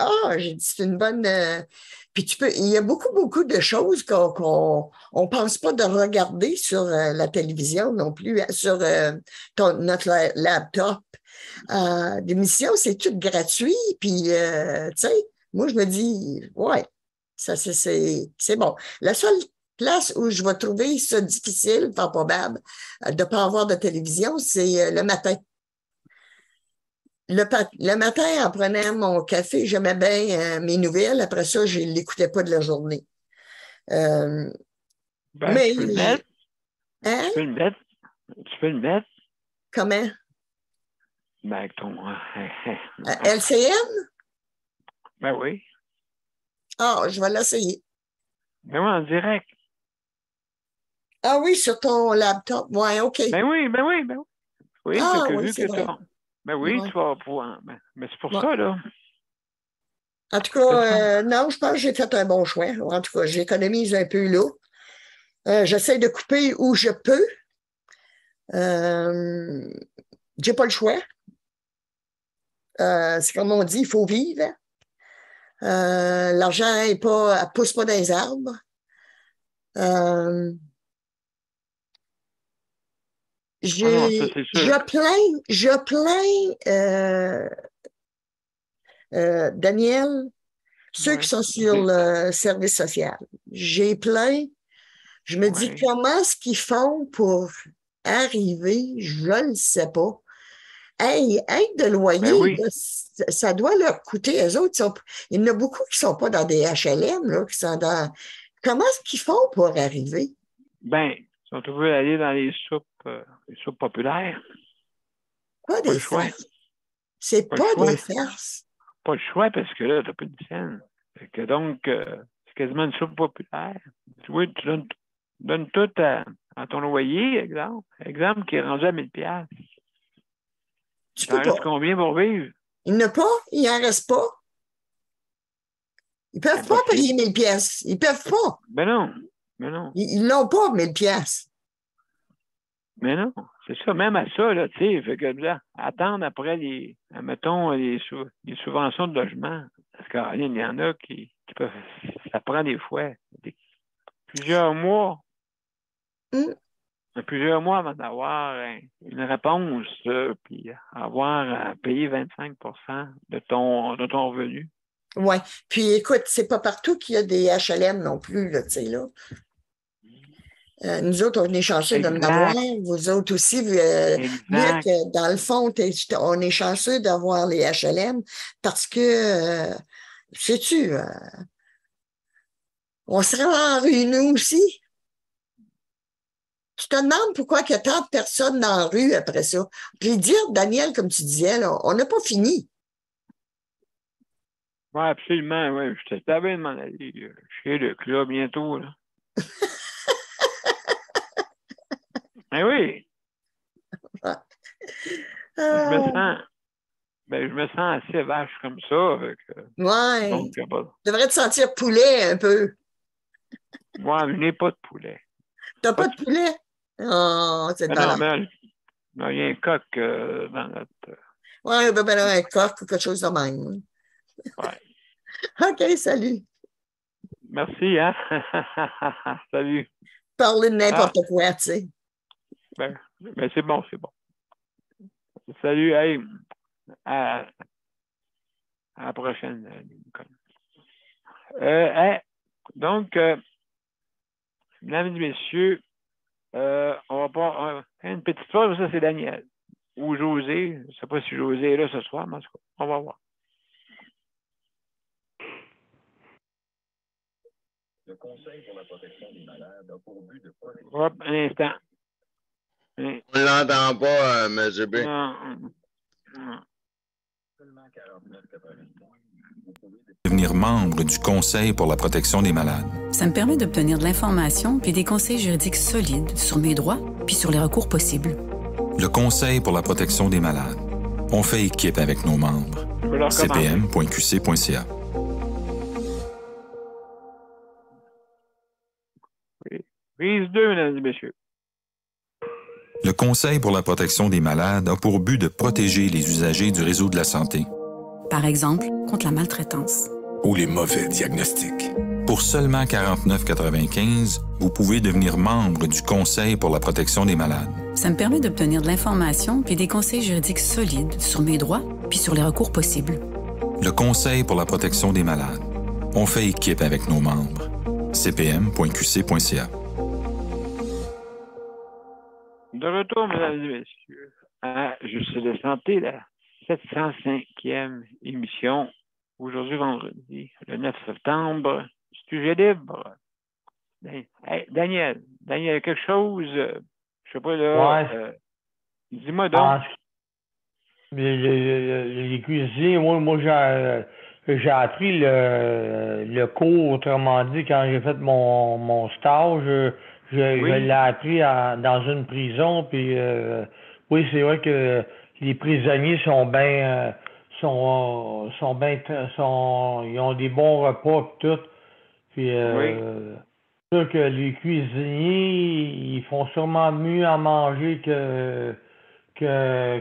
c'est une bonne. Puis il y a beaucoup de choses qu'on pense pas de regarder sur la télévision non plus, sur notre laptop. L'émission, c'est tout gratuit. Puis, tu sais, moi, je me dis, ouais, ça, c'est bon. La seule place où je vais trouver ça difficile, pas probable, de ne pas avoir de télévision, c'est le matin. Le matin, en prenant mon café, j'aimais bien mes nouvelles. Après ça, je ne l'écoutais pas de la journée. Mais, tu peux le mettre. Hein? Tu peux le mettre. Comment? Ben, avec ton... LCN? Ben oui. Je vais l'essayer. Ben oui, en direct. Ah oui, sur ton laptop. Ouais, OK. Ben oui. Oui, oui, c'est vrai. Ben oui, tu vas pouvoir. Mais c'est pour ça, là. En tout cas, non, je pense que j'ai fait un bon choix. En tout cas, j'économise un peu là. J'essaie de couper où je peux. J'ai pas le choix. C'est comme on dit, il faut vivre. L'argent elle pousse pas dans les arbres. Je plains Daniel, ceux qui sont sur le service social. J'ai plaint. Je me dis comment est-ce qu'ils font pour arriver, je ne le sais pas. Hey, aide de loyer, Ben oui. là, ça doit leur coûter. Eux autres, il y en a beaucoup qui ne sont pas dans des HLM, là, qui sont dans. Comment est-ce qu'ils font pour arriver? Ben, ils sont obligés d'aller dans les soupes populaires. Quoi, Pas des le choix. farces? C'est Pas le pas choix. des farces. Pas le choix parce que là, t'as pas de scène. Fait que donc, c'est quasiment une soupe populaire. Oui, tu donnes tout à ton loyer, exemple. Exemple qui est rendu à 1000 $. Tu Ça en peux reste pas. combien pour vivre? Il n'y en a pas, il n'en reste pas. Ils ne peuvent pas payer Impossible. 1000 pièces. Ils ne peuvent pas. Ben non. Ben non. Ils l'ont pas, 1000 pièces. Mais non, c'est ça, même à ça, là, tu sais, fait que là, attendre après mettons, les subventions de logement. Parce qu'il y en a qui peuvent, ça prend des fois plusieurs mois, plusieurs mois avant d'avoir une réponse, puis avoir à payer 25 de ton revenu. Oui. Puis écoute, c'est pas partout qu'il y a des HLM non plus, là, tu sais, là. Nous autres, on est chanceux d'en avoir. Vous autres aussi, Luc, dans le fond, on est chanceux d'avoir les HLM parce que, sais-tu, on se rend en rue, nous aussi. Tu te demandes pourquoi il y a tant de personnes dans la rue après ça. Puis dire, Daniel, comme tu disais, là, on n'a pas fini. Oui, absolument, oui. Je t'avais demandé chez le club bientôt, là. Ben oui. Je me sens assez vache comme ça. Oui. Donc, tu devrais te sentir poulet un peu. Moi, je n'ai pas de poulet. Tu n'as pas de poulet? Oh, c'est non, mais il y a un coq dans notre. Oui, ben, un coq ou quelque chose de même. Ouais. OK, salut. Merci, hein? Salut. Parler de n'importe quoi, tu sais. Ben, c'est bon, c'est bon. Salut, hey, à la prochaine, Nicole. Hey, donc, mesdames et messieurs, on va pas. Une petite fois, ça, c'est Daniel. Ou José. Je ne sais pas si José est là ce soir, mais en tout cas, on va voir. Le Conseil pour la protection des malades a pour but de protéger. Hop, un instant. On ne l'entend pas, M. B. Non. Devenir membre du Conseil pour la protection des malades. Ça me permet d'obtenir de l'information puis des conseils juridiques solides sur mes droits puis sur les recours possibles. Le Conseil pour la protection des malades. On fait équipe avec nos membres. cpm.qc.ca. Prise 2, mesdames et messieurs. Le Conseil pour la protection des malades a pour but de protéger les usagers du réseau de la santé. Par exemple, contre la maltraitance. Ou les mauvais diagnostics. Pour seulement 49,95 $, vous pouvez devenir membre du Conseil pour la protection des malades. Ça me permet d'obtenir de l'information puis des conseils juridiques solides sur mes droits puis sur les recours possibles. Le Conseil pour la protection des malades. On fait équipe avec nos membres. cpm.qc.ca. De retour, mesdames et messieurs, à Justice de santé, la 705e émission, aujourd'hui vendredi, le 9 septembre, sujet libre. Hey, Daniel, quelque chose, je sais pas là, dis-moi donc. Les cuisiniers, moi j'ai appris le cours, autrement dit, quand j'ai fait mon stage, je l'ai appris dans une prison, puis oui, c'est vrai que les prisonniers sont bien, ils ont des bons repas et tout, puis sûr que les cuisiniers, ils font sûrement mieux à manger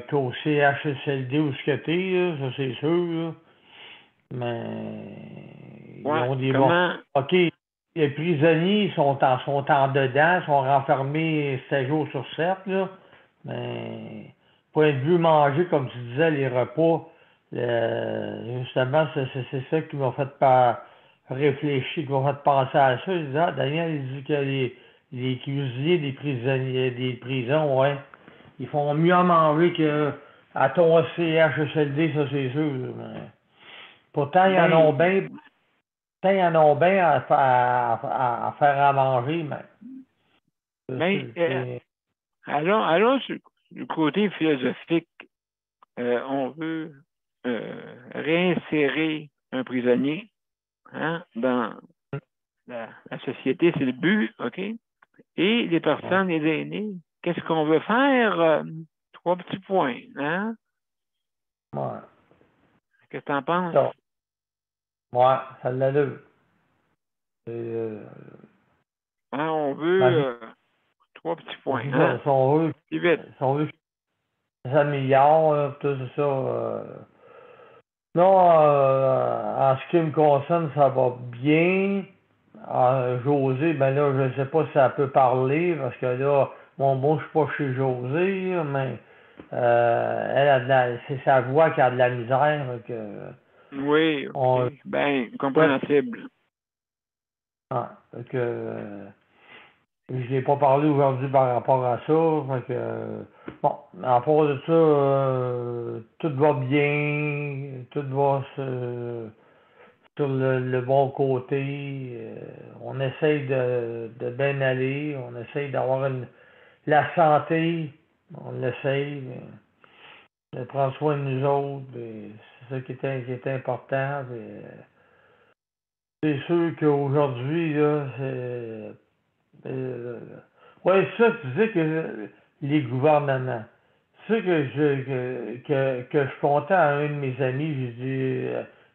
qu'au CHSLD ou ce que t'es, ça c'est sûr, là. Mais ils ont des bons. OK. Les prisonniers sont en dedans, sont renfermés 7 jours sur 7, là. Mais point de vue manger, comme tu disais, les repas, justement, c'est ça qui m'a fait réfléchir, qui m'a fait penser à ça. Il disait, Daniel, il dit que les cuisiniers des prisons, ouais, ils font mieux à manger à ton CHSLD, ça c'est sûr. Mais pourtant, ils en ont bien. Pourtant, ils en ont bien à faire à manger, mais. Allons du côté philosophique. On veut réinsérer un prisonnier dans la société, c'est le but, OK? Et les personnes, les aînés, qu'est-ce qu'on veut faire? 3 petits points, hein? Ouais. Qu'est-ce que tu en penses? Ça. Ouais, ça l'allure. On veut 3 petits points, hein? Si on veut, ça s'améliore, tout ça. Non, en ce qui me concerne, ça va bien. José, ben là, je ne sais pas si elle peut parler, parce que là, moi, je suis pas chez José, mais c'est sa voix qui a de la misère. Oui, OK. Compréhensible. Je n'ai pas parlé aujourd'hui par rapport à ça. Bon, à part de ça, tout va bien, tout va sur le bon côté. On essaye de bien aller, on essaye d'avoir la santé, on l'essaye de prendre soin de nous autres. C'est ça qui est important. C'est sûr qu'aujourd'hui, là, ouais, ça, tu dis que les gouvernements. C'est ça que je comptais à un de mes amis, j'ai dit,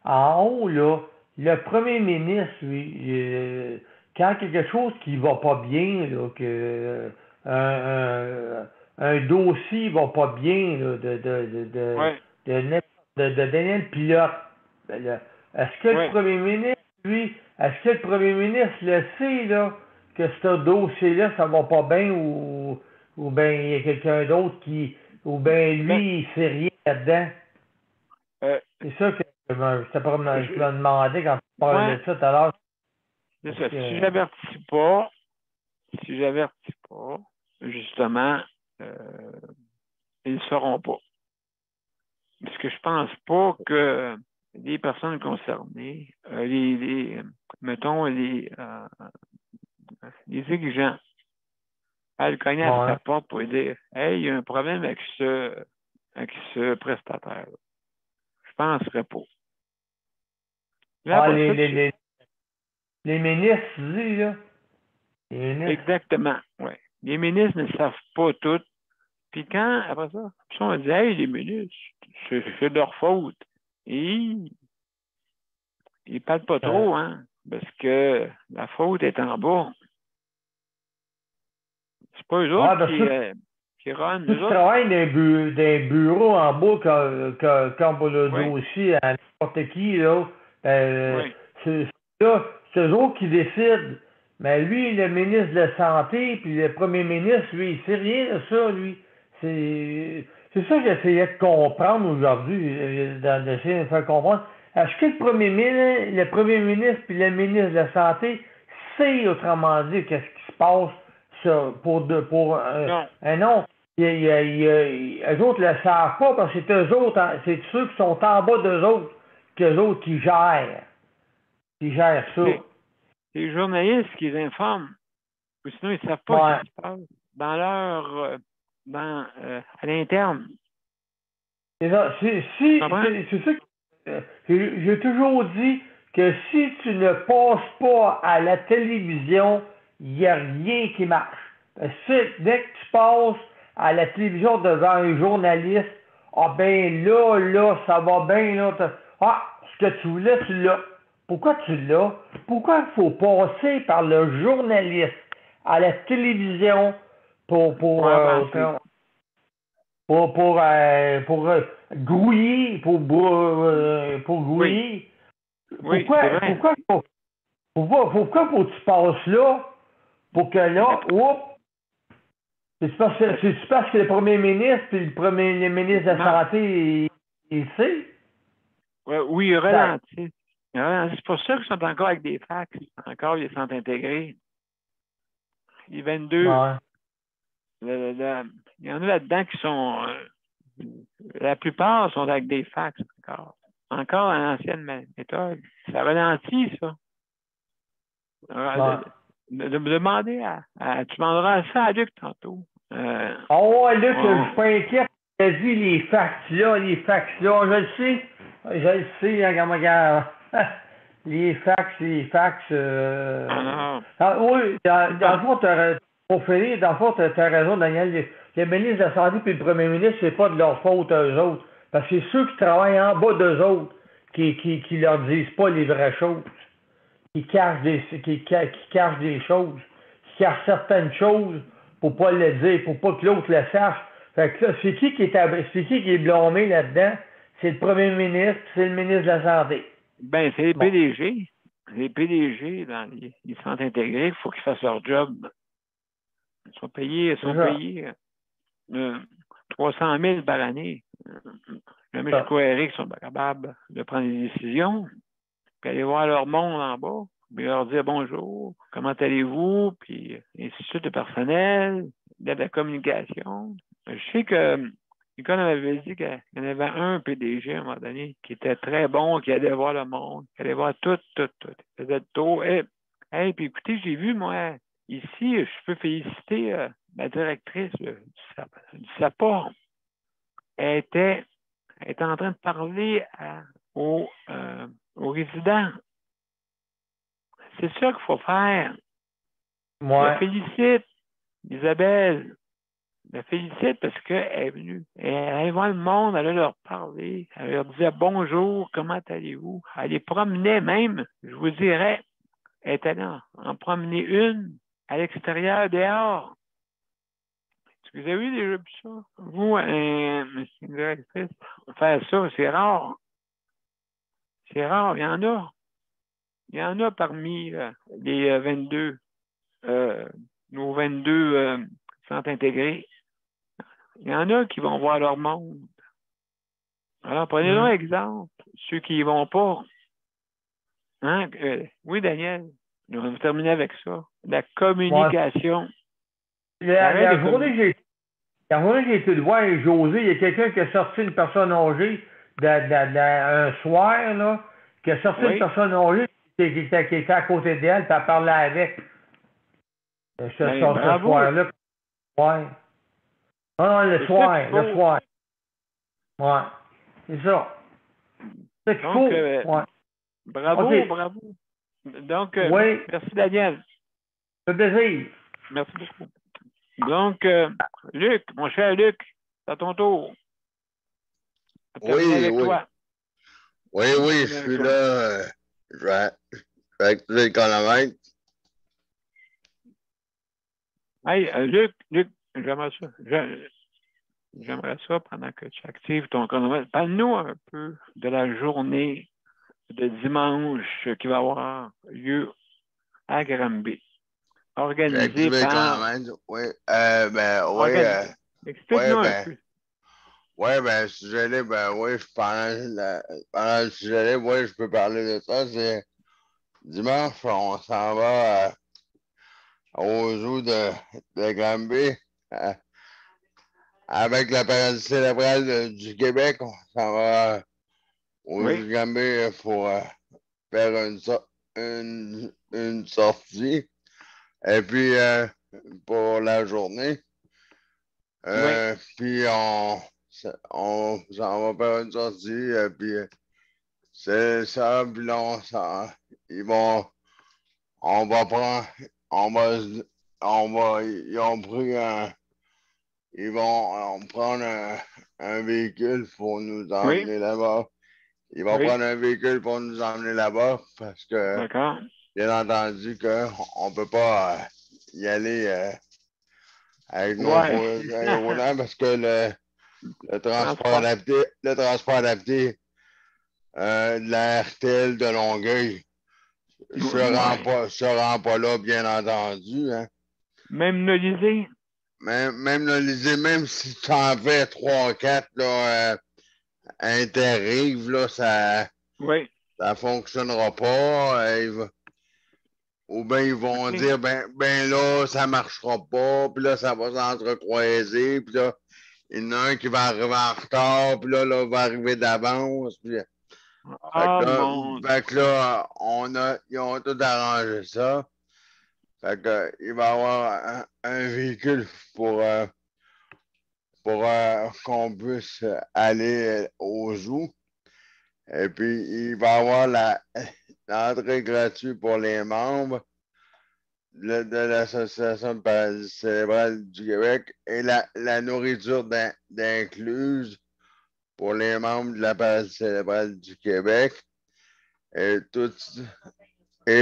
en haut, là, le premier ministre, lui, quand quelque chose qui va pas bien, là, que un dossier va pas bien, là, de donner le pilote, ben là, est-ce que le premier ministre, lui, est-ce que le premier ministre le sait, là, que ce dossier-là, ça va pas bien ou bien il y a quelqu'un d'autre ou bien lui, il sait rien là-dedans? C'est ça que je me demandais quand tu parlais de ça tout à l'heure. C'est ça. Si j'avertis pas, justement, ils ne sauront pas. Parce que je pense pas que les personnes concernées, mettons, les exigeants, elles cognaient à sa porte pour dire hey, il y a un problème avec ce prestataire. Je penserais pas. Là, les ministres, tu dis, là. Les ministres. Exactement, oui. Les ministres ne savent pas tout. Puis quand, après ça, on dit hey, les ministres, c'est de leur faute. Et ils parlent pas trop, hein, parce que la faute est en bas. C'est pas eux autres qui runnent. Tu travailles dans des bureaux en bas quand pour le dossier à n'importe qui, là. C'est eux autres qui décident. Mais lui, le ministre de la Santé, puis le premier ministre, lui, il sait rien de ça, lui. C'est ça que j'essayais de comprendre aujourd'hui, d'essayer de me faire comprendre. Est-ce que le premier ministre puis le ministre de la Santé sait, autrement dit, qu'est-ce qui se passe pour un nom? Eux autres ne le savent pas parce que c'est eux autres, c'est ceux qui sont en bas d'eux autres, qu'eux autres qui gèrent. Qui gèrent ça. C'est les journalistes qui les informent. Ou sinon, ils ne savent pas ce qui se passe dans à l'interne. C'est ça. C'est ça que j'ai toujours dit que si tu ne passes pas à la télévision, il n'y a rien qui marche. Dès que tu passes à la télévision devant un journaliste, ben là, ça va bien, là. Ce que tu voulais, tu l'as. Pourquoi tu l'as? Pourquoi il faut passer par le journaliste à la télévision pour grouiller, pour grouiller? Oui, pourquoi faut que tu passes là pour que là, c'est parce que le premier ministre et le ministre de la Santé, il sait? Oui, il ralentit. C'est pour ça qu'ils sont encore avec des fax. Encore, ils sont intégrés. Les 22. Il y en a là-dedans qui sont La plupart sont avec des fax encore. Encore à l'ancienne méthode. Ça ralentit, ça. De me demander tu demanderas ça à Luc tantôt. Oh, Luc, je suis pas inquiet. Tu as dit les fax là, je le sais. Je le sais, regarde. Les fax. Oui, dans le fond, pour finir, dans le fond, tu as raison, Daniel. Les ministres de la Santé et le premier ministre, c'est pas de leur faute, eux autres. Parce que c'est ceux qui travaillent en bas d'eux autres qui leur disent pas les vraies choses. Qui cachent des choses. Qui cachent certaines choses pour pas le dire, pour pas que l'autre le sache. Fait que là, c'est qui est blâmé là-dedans? C'est le premier ministre, c'est le ministre de la Santé. Ben, c'est les PDG. Les PDG dans les centres intégrés, il faut qu'ils fassent leur job. Ils sont payés 300 000 par année. Jamais je croirais qu'ils sont pas capables de prendre des décisions, puis aller voir leur monde en bas, puis leur dire bonjour, comment allez-vous, puis ainsi de suite, le personnel, de la communication. Je sais que Nicole m'avait dit qu'il y en avait un PDG à un moment donné qui était très bon, qui allait voir le monde, qui allait voir tout. Il faisait le tour. Puis écoutez, j'ai vu, moi, ici, je peux féliciter la directrice du SAPA. Elle était en train de parler aux résidents. C'est ça qu'il faut faire. Ouais. Je la félicite, Isabelle. Je la félicite parce qu'elle est venue. Elle allait voir le monde, elle allait leur parler. Elle leur disait bonjour, comment allez-vous? Elle les promenait même, je vous dirais, elle était là, en promener une à l'extérieur, dehors. Est-ce que vous avez déjà vu ça? Vous, monsieur le directrice, faire ça, c'est rare. C'est rare, il y en a. Il y en a parmi les 22, nos 22 centres intégrés. Il y en a qui vont voir leur monde. Alors, prenez-le un exemple. Ceux qui n'y vont pas. Hein? Oui, Daniel, nous allons terminer avec ça. La communication. La journée que j'ai été de voir José, il y a quelqu'un qui a sorti une personne âgée un soir, là, qui a sorti une personne âgée qui était à côté d'elle, puis elle parlait avec. Ce soir-là. Ouais. Ah, le soir. Ouais. C'est ça. C'est qu'il faut. Ouais. Bravo. Donc, merci, Daniel. Ça fait plaisir. Merci beaucoup. Donc, Luc, mon cher Luc, c'est à ton tour. Oui, je suis là. Je vais activer le chronomètre. Hey, Luc, j'aimerais ça pendant que tu actives ton chronomètre. Parle-nous un peu de la journée de dimanche qui va avoir lieu à Granby. Organisée par... Explique-nous un peu. Le sujet-là, pendant le sujet-là, je peux parler de ça. C'est dimanche, on s'en va au zoo de Granby avec la période cérébrale du Québec. On s'en va au zoo de Granby pour faire une sortie. Et puis, pour la journée, puis on s'en va faire une sortie, puis c'est ça, puis là, ils vont prendre un véhicule pour nous emmener là-bas. Ils vont prendre un véhicule pour nous emmener là-bas parce que, bien entendu, qu'on ne peut pas y aller avec nos roulants parce que le transport adapté de la RTL de Longueuil se rend pas là, bien entendu. Hein. Même Nolisée? Même Nolisée, même si tu en fais 3-4 interrives, là, ça fonctionnera pas. Ou bien ils vont dire, ben là, ça marchera pas, puis là, ça va s'entrecroiser, puis là, il y en a un qui va arriver en retard, puis là, va arriver d'avance. Puis... Fait que là, ils ont tout arrangé ça. Fait que, il va y avoir un véhicule pour qu'on puisse aller au zoo. Et puis, il va y avoir l'entrée gratuite pour les membres de l'Association de paralysie cérébrale du Québec et la nourriture d'incluse pour les membres de la paralysie cérébrale du Québec et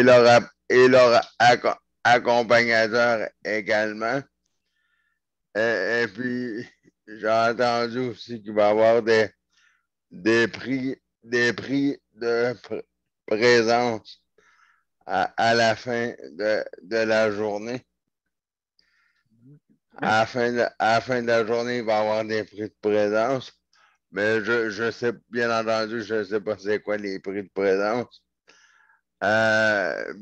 leur accompagnateur également. Et puis, j'ai entendu aussi qu'il va y avoir des prix de présence à la fin de la journée. À la fin de la journée, il va y avoir des prix de présence. Mais je sais, bien entendu, je ne sais pas c'est quoi les prix de présence. Je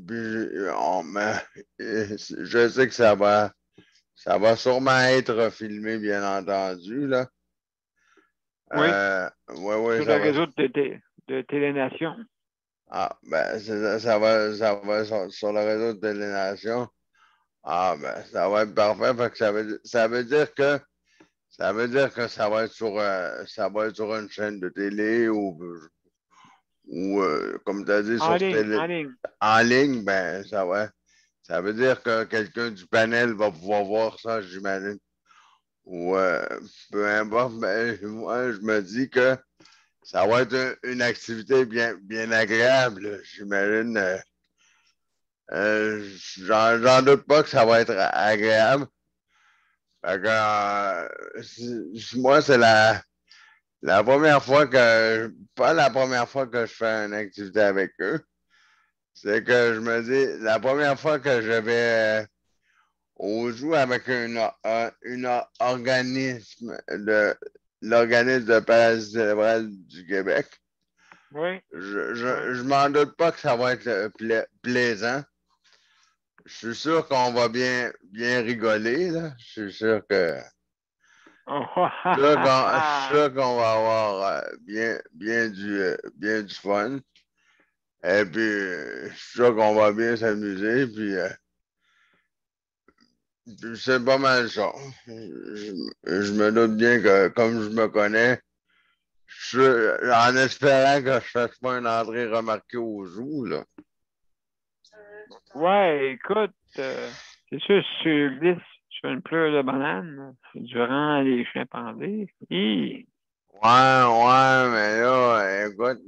sais que ça va sûrement être filmé, bien entendu, là. Oui. Ouais, sur le réseau de Télénation. Ah, ben, ça va sur le réseau de Télénation. Ah, ben, ça va être parfait. Fait que ça veut dire que ça va être sur une chaîne de télé ou comme tu as dit, en ligne. En ligne, ben, ça veut dire que quelqu'un du panel va pouvoir voir ça, j'imagine. Ou peu importe, ben, moi, je me dis que ça va être une activité bien agréable, j'imagine. J'en doute pas que ça va être agréable. Fait que, moi, c'est la première fois pas la première fois que je fais une activité avec eux. C'est que je me dis, la première fois que je vais au zoo avec l'organisme de paralysie cérébrale du Québec, oui. Je m'en doute pas que ça va être plaisant. Je suis sûr qu'on va bien rigoler, là. Je suis sûr que. Je suis sûr qu'on va avoir bien du fun. Et puis, je suis sûr qu'on va bien s'amuser. Puis, c'est pas mal ça. Je me doute bien que, comme je me connais, en espérant que je fasse pas une entrée remarquée au zoo, là. Ouais, écoute, c'est sûr, si tu glisses sur une pleure de banane durant les chimpanzés, Ouais, mais là, écoute,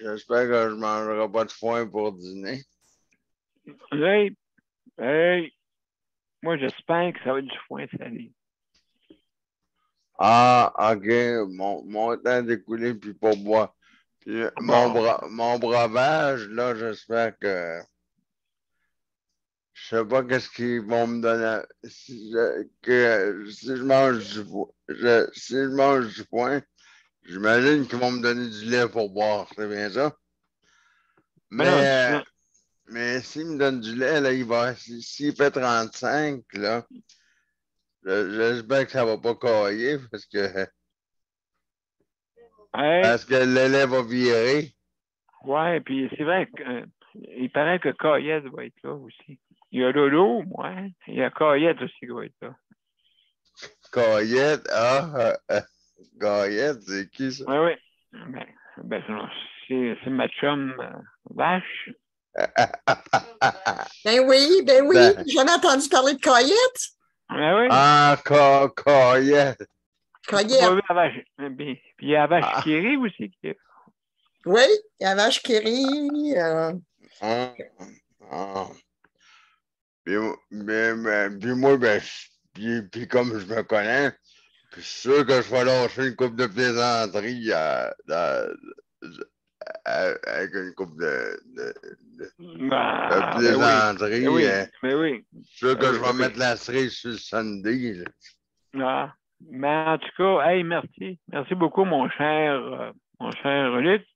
j'espère que je mangerai pas de foin pour dîner. Hey, moi, j'espère que ça va être du foin salé. Ah, OK, mon temps d'écouler, puis pour boire. Puis mon breuvage, là, j'espère que... Je sais pas qu'est-ce qu'ils vont me donner. Si je mange du foin, j'imagine qu'ils vont me donner du lait pour boire, c'est bien ça? Mais s'il me donne du lait, là, s'il fait 35, là, j'espère que ça va pas cailler parce que le lait va virer. Ouais, puis c'est vrai qu'il paraît que Caillette va être là aussi. Il y a Lolo, ouais. Il y a Caillette aussi qui va être là. Caillette, Caillette, c'est qui ça? Oui. C'est ma chum Vache. Ben oui. J'en ai entendu parler de Caillette. Ben oui. Ah, Caillette. Caillette. Puis il y a Vache Kiri aussi. Oui, il y a Vache Kiri. Puis moi, puis comme je me connais, puis je suis sûr que je vais lâcher une coupe de plaisanterie avec une coupe de plaisanterie. Oui. Je suis sûr que je vais mettre la cerise sur le sundae. Mais en tout cas, hey, merci. Merci beaucoup, mon cher Luc.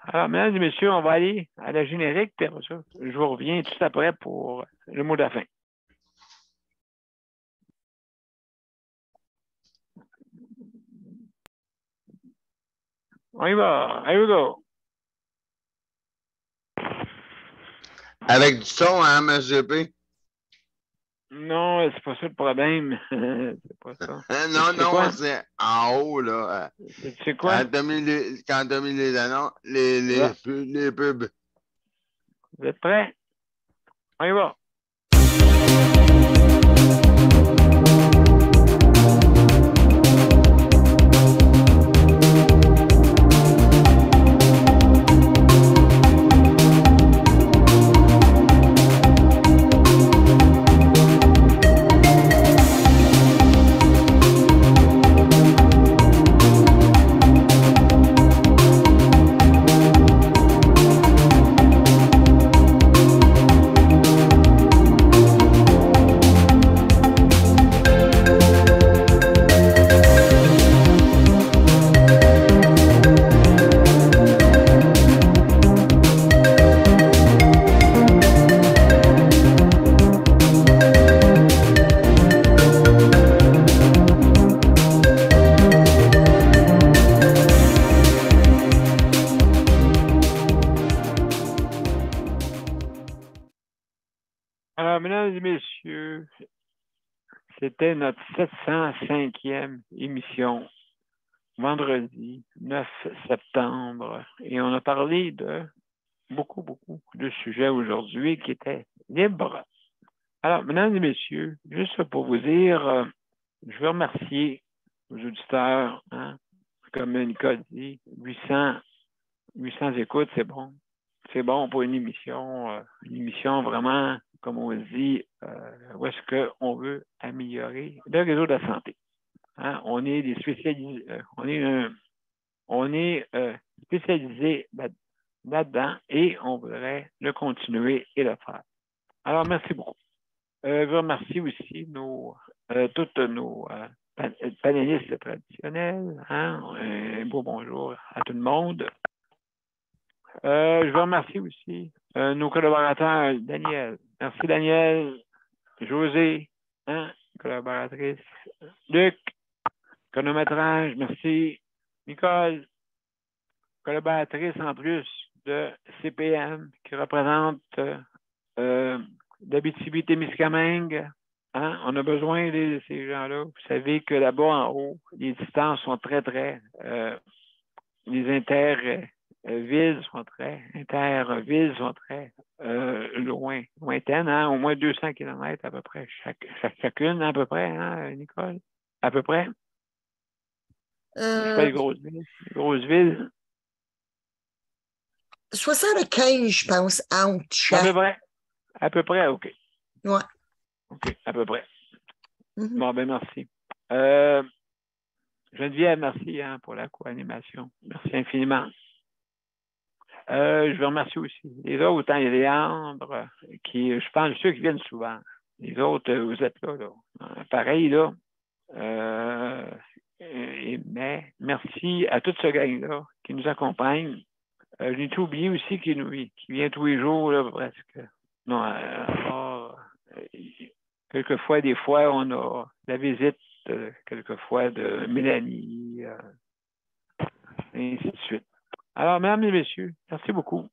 Alors, mesdames et messieurs, on va aller à la générique, puis après ça, je vous reviens tout après pour le mot de la fin. On y va. Here we go. Avec du son, hein, M. P? Non, c'est pas ça le problème. C'est pas ça. Non, c'est en haut, là. C'est quoi? Quand t'as mis les annonces, les pubs. Vous êtes prêts? On y va. Alors, mesdames et messieurs, c'était notre 705e émission, vendredi 9 septembre, et on a parlé de beaucoup de sujets aujourd'hui qui étaient libres. Alors, mesdames et messieurs, juste pour vous dire, je veux remercier aux auditeurs, hein, comme Nicole dit, 800 écoutes, c'est bon. C'est bon pour une émission vraiment, comme on dit, où est-ce qu'on veut améliorer le réseau de la santé. Hein? On est des spécialisés, on est spécialisés là-dedans et on voudrait le continuer et le faire. Alors, merci beaucoup. Je remercie aussi toutes nos panélistes traditionnels. Hein? Un beau bonjour à tout le monde. Je veux remercier aussi nos collaborateurs, Daniel. Merci, Daniel. José, hein, collaboratrice. Luc, chronométrage, merci. Nicole, collaboratrice en plus de CPM, qui représente l'Abitibi-Témiscamingue. Hein? On a besoin de ces gens-là. Vous savez que là-bas, en haut, les distances sont très les intervilles sont très lointaines, hein? Au moins 200 km à peu près, chacune à peu près, hein, Nicole? À peu près? C'est pas les grosses villes. 75, je pense, entre chaque. À peu près, OK. Ouais. OK, à peu près. Mm-hmm. Bon, ben merci. Geneviève, merci hein, pour la co-animation. Merci infiniment. Je veux remercier aussi les autres, hein, Léandre, qui, je pense, ceux qui viennent souvent. Les autres, vous êtes là. Pareil, là. Mais merci à toute ce gang-là qui nous accompagne. Je n'ai tout oublié aussi qui vient tous les jours, là, presque. Non, quelquefois, des fois, on a la visite, quelquefois, de Mélanie, et ainsi de suite. Alors, mesdames et messieurs, merci beaucoup.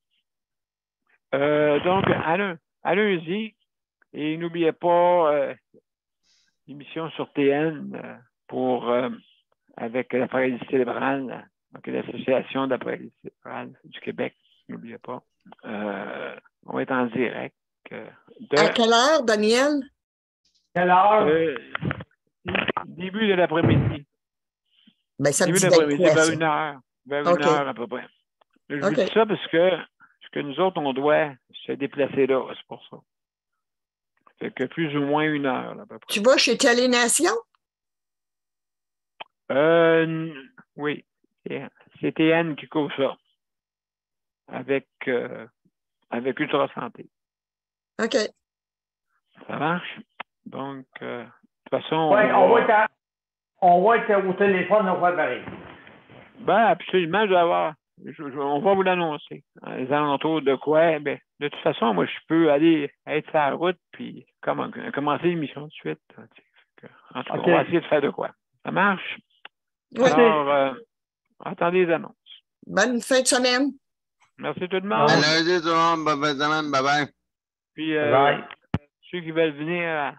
Donc, allons-y. Et n'oubliez pas l'émission sur TN avec la paralysie cérébrale, donc l'Association de la paralysie cérébrale du Québec. N'oubliez pas. On va être en direct. À quelle heure, Daniel? Quelle heure? Début de l'après-midi. Ben, ça début de l'après-midi, vers 1h. Vers 1h à peu près. Je vous dis ça parce que nous autres, on doit se déplacer là, c'est pour ça. Fait que plus ou moins 1h, à peu près. Tu vas chez Télénation? Oui. C'est TN qui couvre ça. Avec Ultra Santé. OK. Ça marche? Donc, de toute façon... Oui, on va être au téléphone, on va pareil. Ben, absolument, on va vous l'annoncer. Les alentours de quoi? Ben, de toute façon, moi, je peux aller être sur la route puis commencer l'émission tout de suite. En tout cas, on va essayer de faire de quoi. Ça marche? Oui. Alors, attendez les annonces. Bonne fin de semaine. Merci tout le monde. À lundi, tout le monde. Bonne fin de semaine. Bye-bye. Puis, ceux qui veulent venir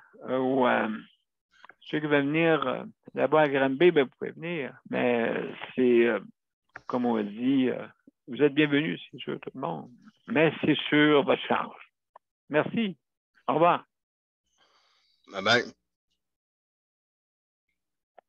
ceux qui veulent venir là-bas à Granby, ben, vous pouvez venir. Mais c'est, comme on dit, vous êtes bienvenus, c'est sûr, tout le monde. Mais c'est sur votre charge. Merci. Au revoir. Bye-bye.